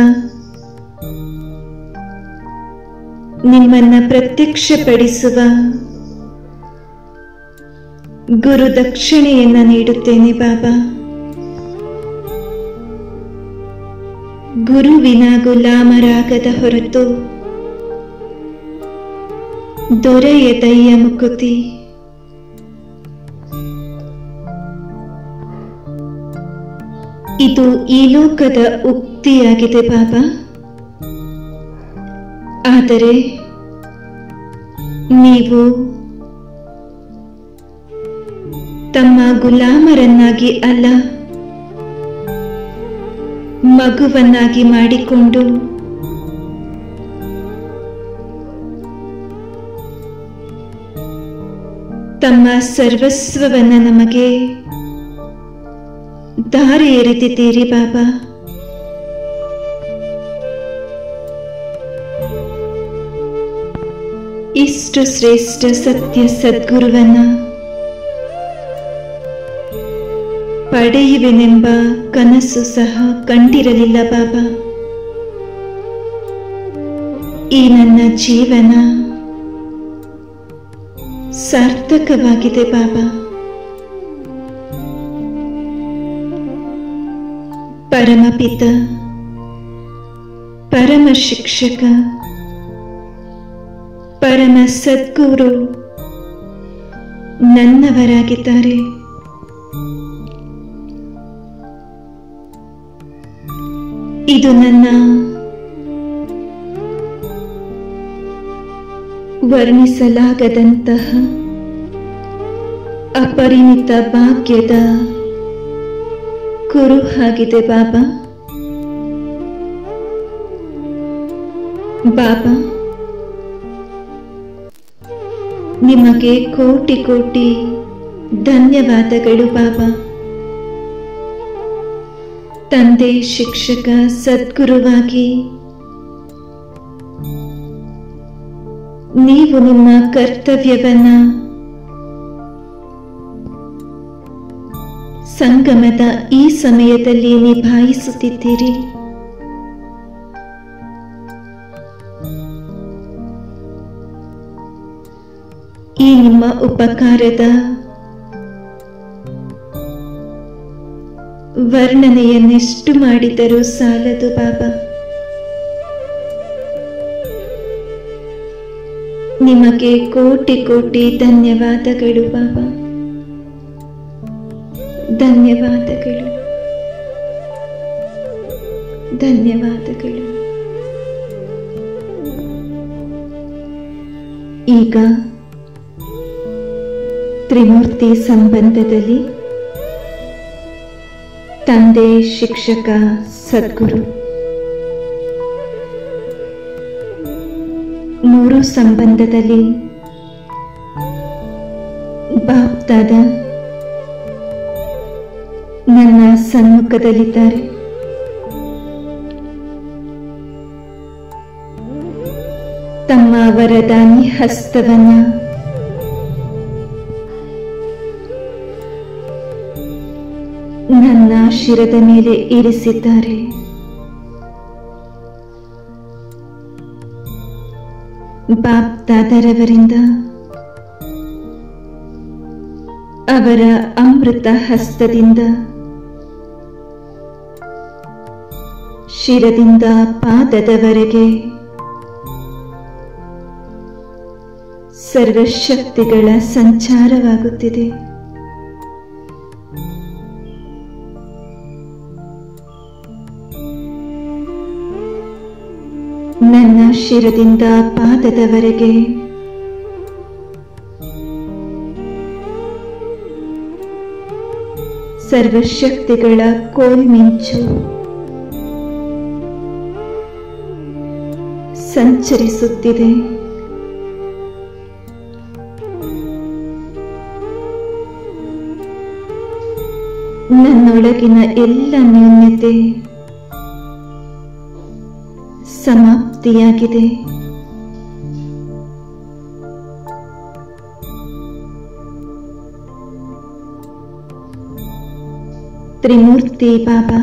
ನಿಮ್ಮನ್ನ ಪ್ರತ್ಯಕ್ಷಪಡಿಸುವ ಗುರು ದಕ್ಷಿಣೆಯನ್ನ ನೀಡುತ್ತೇನೆ ಬಾಬಾ. ಗುರುವಿನ ಗುಲಾಮರಾಗದ ಹೊರತು ದೊರೆಯದಯ್ಯ ಮುಕುತಿ. ಇದು ಈ ಲೋಕದ ಉಕ್ತಿಯಾಗಿದೆ ಬಾಬಾ. ಆದರೆ ನೀವು ತಮ್ಮ ಗುಲಾಮರನ್ನಾಗಿ ಅಲ್ಲ, ಮಗುವನ್ನಾಗಿ ಮಾಡಿಕೊಂಡು ತಮ್ಮ ಸರ್ವಸ್ವವನ್ನ ನಮಗೆ ದಾರಿ ಎರೆದಿದ್ದೀರಿ ಬಾಬಾ. ಇಷ್ಟು ಶ್ರೇಷ್ಠ ಸತ್ಯ ಸದ್ಗುರುವನ್ನ ಪಡೆಯುವೆನೆಂಬ ಕನಸು ಸಹ ಕಂಡಿರಲಿಲ್ಲ ಬಾಬಾ. ಈ ನನ್ನ ಜೀವನ ಸಾರ್ಥಕವಾಗಿದೆ ಬಾಬಾ. ಪರಮಪಿತ, ಪರಮ ಶಿಕ್ಷಕ, ಪರಮ ಸದ್ಗುರು ನನ್ನವರಾಗಿದ್ದಾರೆ. ಇದು ನನ್ನ ವರ್ಣಿಸಲಾಗದಂತಹ ಅಪರಿಮಿತ ಭಾಗ್ಯದ ಕುರುಹಾಗಿದೆ ಬಾಬಾ. ಬಾಬಾ, ನಿಮಗೆ ಕೋಟಿ ಕೋಟಿ ಧನ್ಯವಾದಗಳು ಬಾಬಾ. ತಂದೆ, ಶಿಕ್ಷಕ, ಸದ್ಗುರುವಾಗಿ ನೀವು ನಿಮ್ಮ ಕರ್ತವ್ಯವನ್ನ ಸಂಗಮದ ಈ ಸಮಯದಲ್ಲಿ ನಿಭಾಯಿಸುತ್ತಿದ್ದೀರಿ. ಈ ನಿಮ್ಮ ಉಪಕಾರದ ವರ್ಣನೆಯನ್ನೆಷ್ಟು ಮಾಡಿದರೂ ಸಾಲದು ಬಾಬಾ. ನಿಮಗೆ ಕೋಟಿ ಕೋಟಿ ಧನ್ಯವಾದಗಳು ಬಾಬಾ. ಧನ್ಯವಾದಗಳು, ಧನ್ಯವಾದಗಳು. ಈಗ ತ್ರಿಮೂರ್ತಿ ಸಂಬಂಧದಲ್ಲಿ ತಂದೆ, ಶಿಕ್ಷಕ, ಸದ್ಗುರು ಮೂರು ಸಂಬಂಧದಲ್ಲಿ ಬಾಪ್ದಾದ ನನ್ನ ಸಮ್ಮುಖದಲ್ಲಿದ್ದಾರೆ. ತಮ್ಮ ವರದಾನಿ ಹಸ್ತವನ್ನ ನನ್ನ ಶಿರದ ಮೇಲೆ ಇರಿಸಿದ್ದಾರೆ. ಬಾಪ್ದಾದರವರಿಂದ ಅವರ ಅಮೃತ ಹಸ್ತದಿಂದ ಶಿರದಿಂದ ಪಾದದವರೆಗೆ ಸರ್ವಶಕ್ತಿಗಳ ಸಂಚಾರವಾಗುತ್ತಿದೆ. ನನ್ನ ಶಿರದಿಂದ ಪಾದದವರೆಗೆ ಸರ್ವಶಕ್ತಿಗಳ ಕೋಲ್ಮಿಂಚು ಸಂಚರಿಸುತ್ತಿದೆ. ನನ್ನೊಳಗಿನ ಎಲ್ಲ ನ್ಯೂನ್ಯತೆ ಸಮಾಪ್ತಿಯಾಗಿದೆ. ತ್ರಿಮೂರ್ತಿ ಬಾಬಾ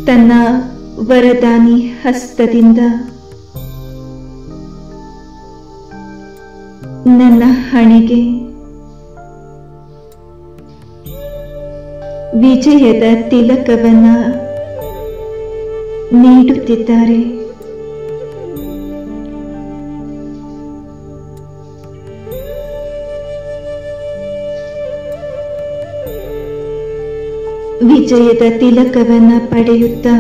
ತನ್ನ ವರದಾನಿ ಹಸ್ತದಿಂದ ನನ್ನ ಹಣೆಗೆ ವಿಜಯದ ತಿಲಕವನ್ನ ನೀಡುತ್ತಿದ್ದಾರೆ. ವಿಜಯದ ತಿಲಕವನ್ನ ಪಡೆಯುತ್ತಾ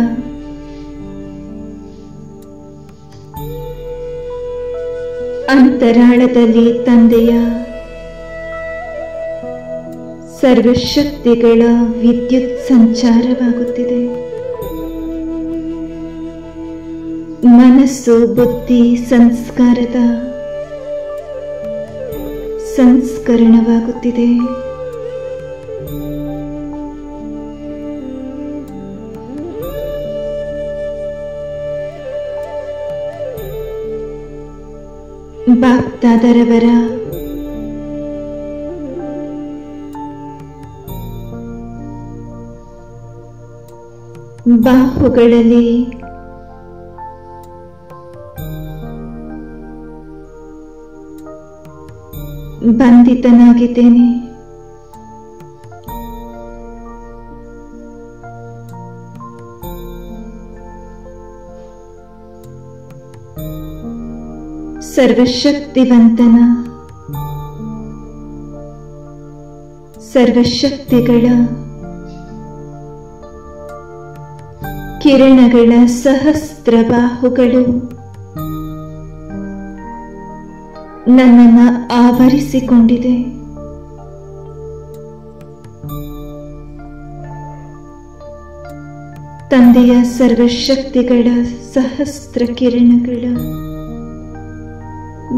ಅಂತರಾಳದಲ್ಲಿ ತಂದೆಯ ಸರ್ವಶಕ್ತಿಗಳ ವಿದ್ಯುತ್ ಸಂಚಾರವಾಗುತ್ತಿದೆ. ಮನಸ್ಸು ಬುದ್ಧಿ ಸಂಸ್ಕಾರದ ಸಂಸ್ಕರಣವಾಗುತ್ತಿದೆ. ಬಾಪ್ದಾದರವರ ಬಾಹುಗಳಲ್ಲಿ ಬಂಧಿತನಾಗಿದ್ದೇನೆ. ಸರ್ವಶಕ್ತಿವಂತನ ಸರ್ವಶಕ್ತಿಗಳ ಕಿರಣಗಳ ಸಹಸ್ರ ಬಾಹುಗಳು ನನ್ನನ್ನು ಆವರಿಸಿಕೊಂಡಿದೆ. ತಂದೆಯ ಸರ್ವಶಕ್ತಿಗಳ ಸಹಸ್ರ ಕಿರಣಗಳ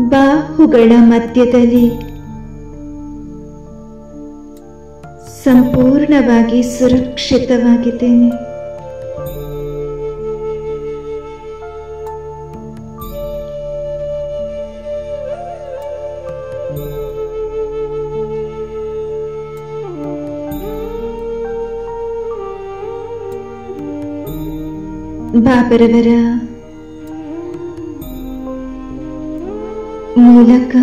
ಬಾಹುಗಳ ಮಧ್ಯದಲ್ಲಿ ಸಂಪೂರ್ಣವಾಗಿ ಸುರಕ್ಷಿತವಾಗಿದ್ದೇನೆ. ಬಾಬರವರ ಮೂಲಕ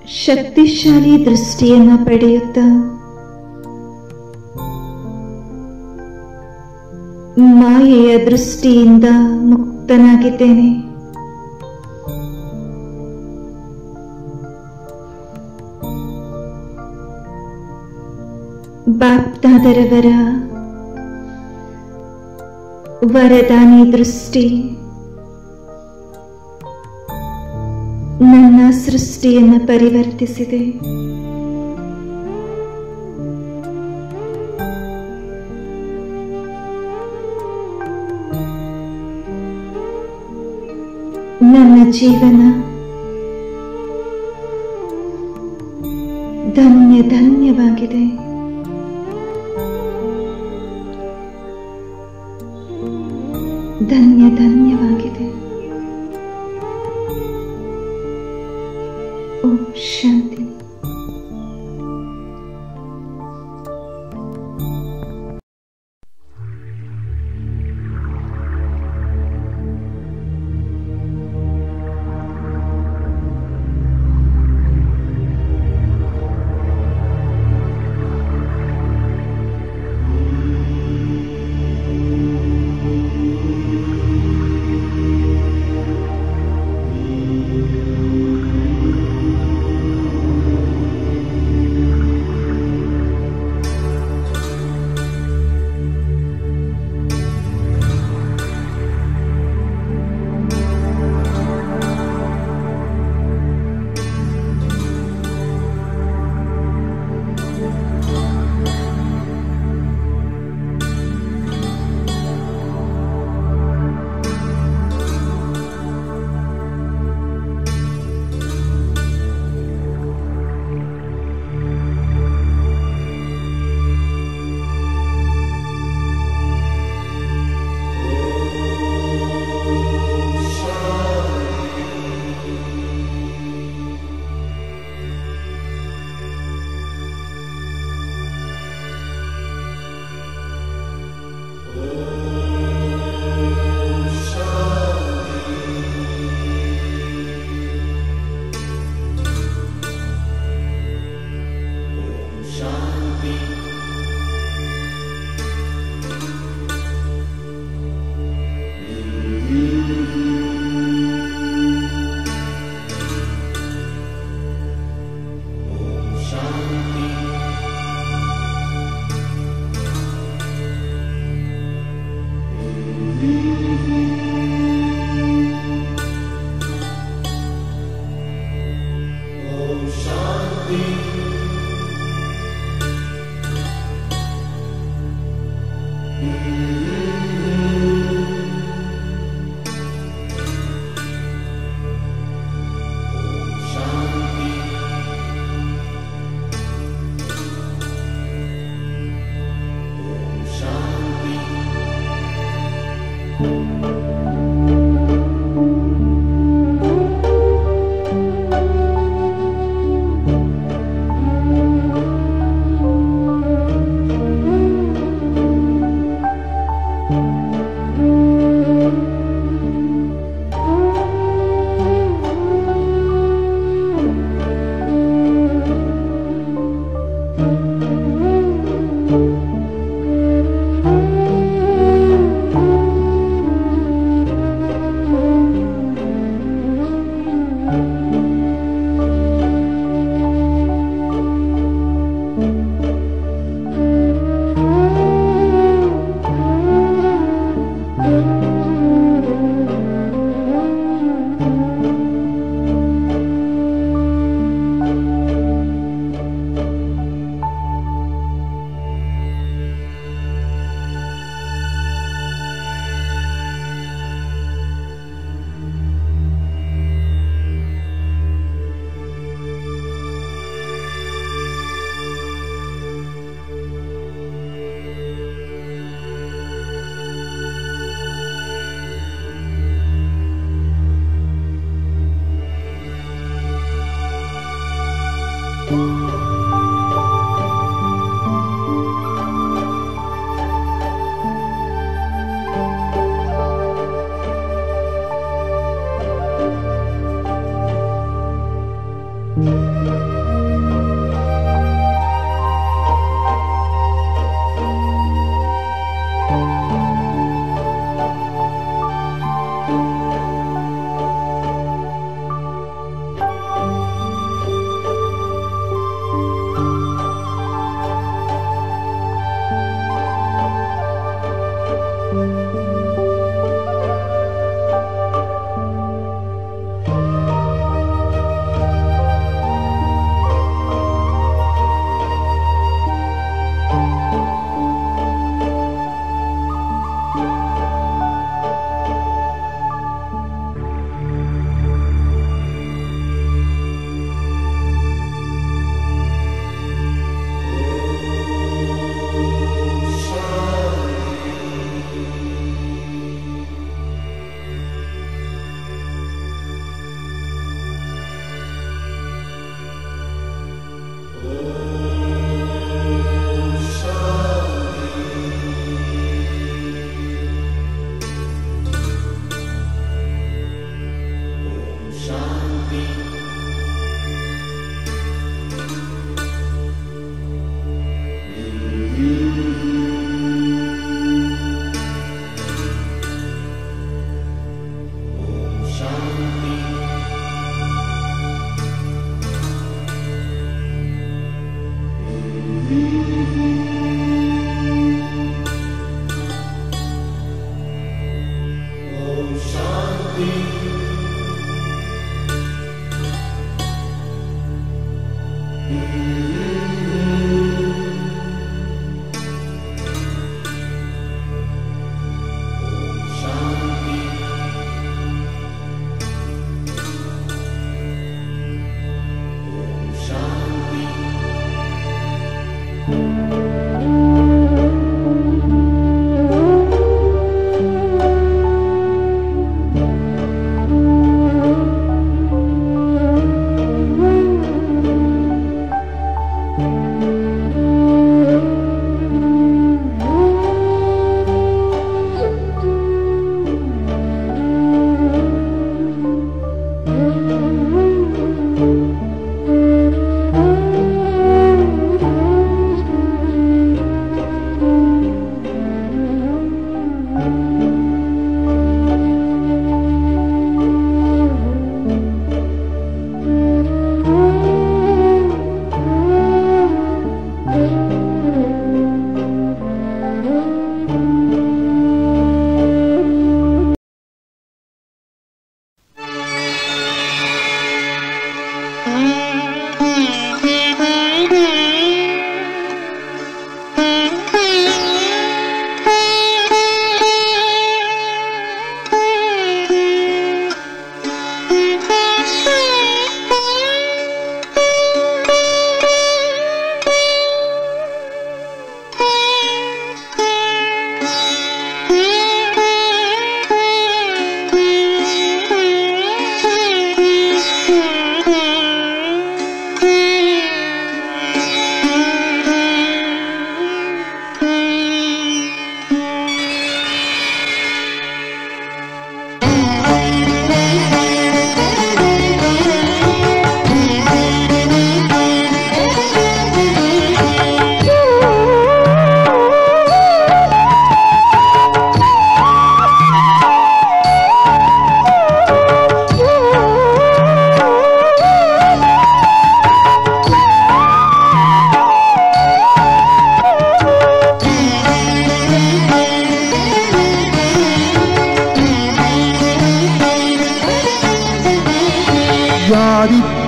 ಶಕ್ತಿಶಾಲಿ ದೃಷ್ಟಿಯನ್ನು ಪಡೆಯುತ್ತಾ ಮಾಯೆಯ ದೃಷ್ಟಿಯಿಂದ ಮುಕ್ತನಾಗಿದ್ದೇನೆ. ಬಾಪ್ದಾದರವರ ವರದಾನಿ ದೃಷ್ಟಿ ನನ್ನ ಸೃಷ್ಟಿಯನ್ನು ಪರಿವರ್ತಿಸಿದೆ. ನನ್ನ ಜೀವನ ಧನ್ಯವಾಗಿದೆ. ಧನ್ಯವಾಗಿದೆ. ಓಂ ಶಾಂತಿ.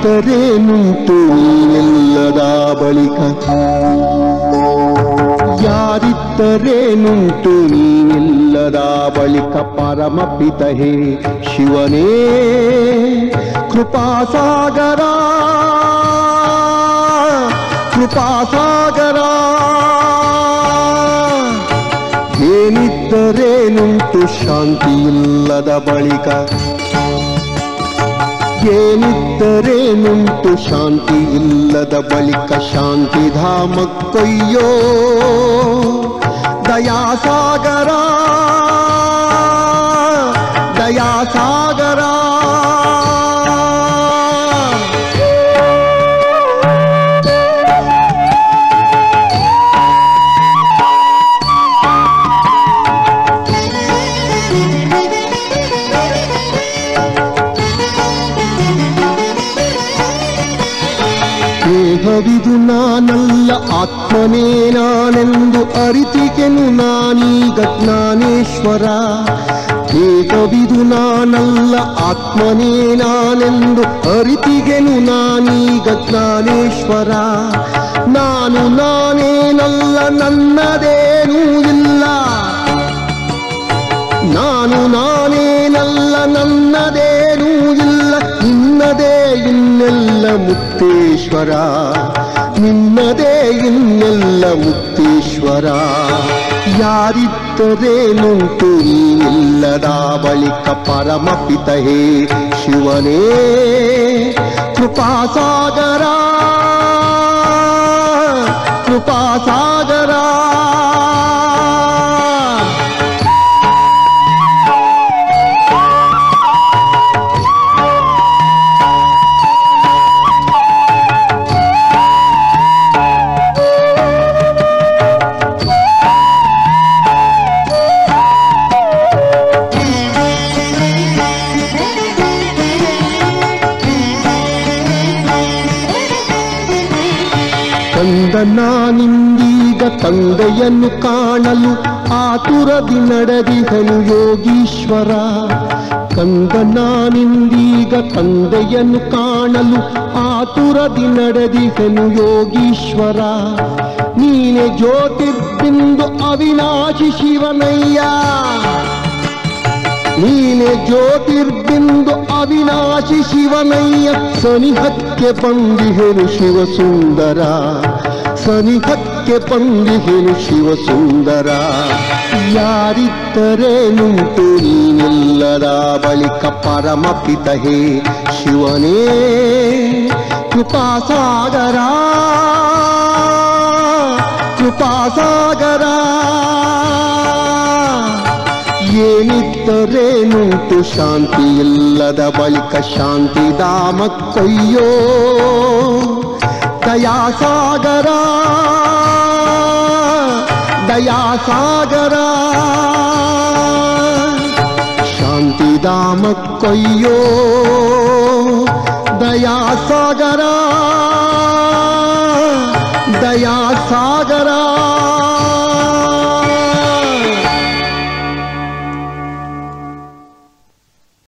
ಯಾರಿದ್ದರೇನುಂಟು ನೀನಿಲ್ಲದ ಬಳಿಕ ಯಾರಿದ್ದರೇನುಂಟು ನೀನಿಲ್ಲದ ಬಳಿಕ ಪರಮಪಿತ ಹೇ ಶಿವನೇ ಕೃಪಾಸಾಗರ ಕೃಪಾಸಾಗರ ಏನಿದ್ದರೇನುಂಟು ಶಾಂತಿಯಿಲ್ಲದ ಬಳಿಕ ಏನಿದ್ದರೇನುಂಟು ಶಾಂತಿ ಇಲ್ಲದ ಬಳಿಕ ಶಾಂತಿಧಾಮಕ್ಕೊಯ್ಯೋ ದಯಾಸಾಗರ ದಯಾಸಾಗರ ದೇಹವಿದು ನಾನಲ್ಲ ಆತ್ಮನೇ ನಾನೆಂದು ಅರಿತಿಗೆನು ನಾನೀಗ ಜ್ಞಾನೇಶ್ವರ ದೇಹವಿದು ನಾನಲ್ಲ ಆತ್ಮನೇ ನಾನೆಂದು ಅರಿತಿಗೆನು ನಾನೀಗ ಜ್ಞಾನೇಶ್ವರ ನಾನು ನಾನೇನಲ್ಲ ನನ್ನದೇನೂ ಇಲ್ಲ ನಾನು ನಾನೇನಲ್ಲ ನನ್ನದೇನೂ ಇಲ್ಲ ನಿನ್ನದೇ ಇನ್ನೆಲ್ಲ ಮುಕ್ತೇಶ್ವರ ನಿನ್ನದೇ ಇನ್ನೆಲ್ಲ ಮುಕ್ತೇಶ್ವರ ಯಾರಿದ್ದರೇನುಂಟು ನೀನಿಲ್ಲದ ಬಳಿಕ ಪರಮಪಿತ ಹೇ ಶಿವನೇ ಕೃಪಾಸಾಗರ ಕೃಪಾಸಾಗರ ನಾನಿಂದೀಗ ತಂದೆಯನ್ನು ಕಾಣಲು ಆತುರದಿ ನಡೆದಿಹನು ಯೋಗೀಶ್ವರ ಕಂದ ನಾನಿಂದೀಗ ತಂದೆಯನ್ನು ಕಾಣಲು ಆತುರದಿ ನಡೆದಿಹನು ಯೋಗೀಶ್ವರ ನೀನೆ ಜ್ಯೋತಿರ್ಬಿಂದು ಅವಿನಾಶಿ ಶಿವನಯ್ಯ ನೀನೆ ಜ್ಯೋತಿರ್ಬಿಂದು ಅವಿನಾಶಿ ಶಿವನಯ್ಯ ಸನಿಹಕ್ಕೆ ಬಂದಿಹೆನು ಶಿವಸುಂದರ ಸನಿಹಕ್ಕೆ ಬಂದಿಹೆನು ಶಿವಸುಂದರ ಯಾರಿದ್ದರೇನುಂಟು ನೀನಿಲ್ಲದ ಬಳಿಕ ಪರಮಪಿತ ಹೇ ಶಿವನೇ ಕೃಪಾಸಾಗರ ಕೃಪಾಸಾಗರ ಏನಿದ್ದರೇನುಂಟು ಶಾಂತಿಯಿಲ್ಲದ ಬಳಿಕ ಶಾಂತಿಧಾಮಕ್ಕೊಯ್ಯೋ ದಯಾಸಾಗರ ದಯಾಸಾಗರ ಶಾಂತಿಧಾಮಕ್ಕೊಯ್ಯೋ ದಯಾಸಾಗರ ದಯಾಸಾಗರ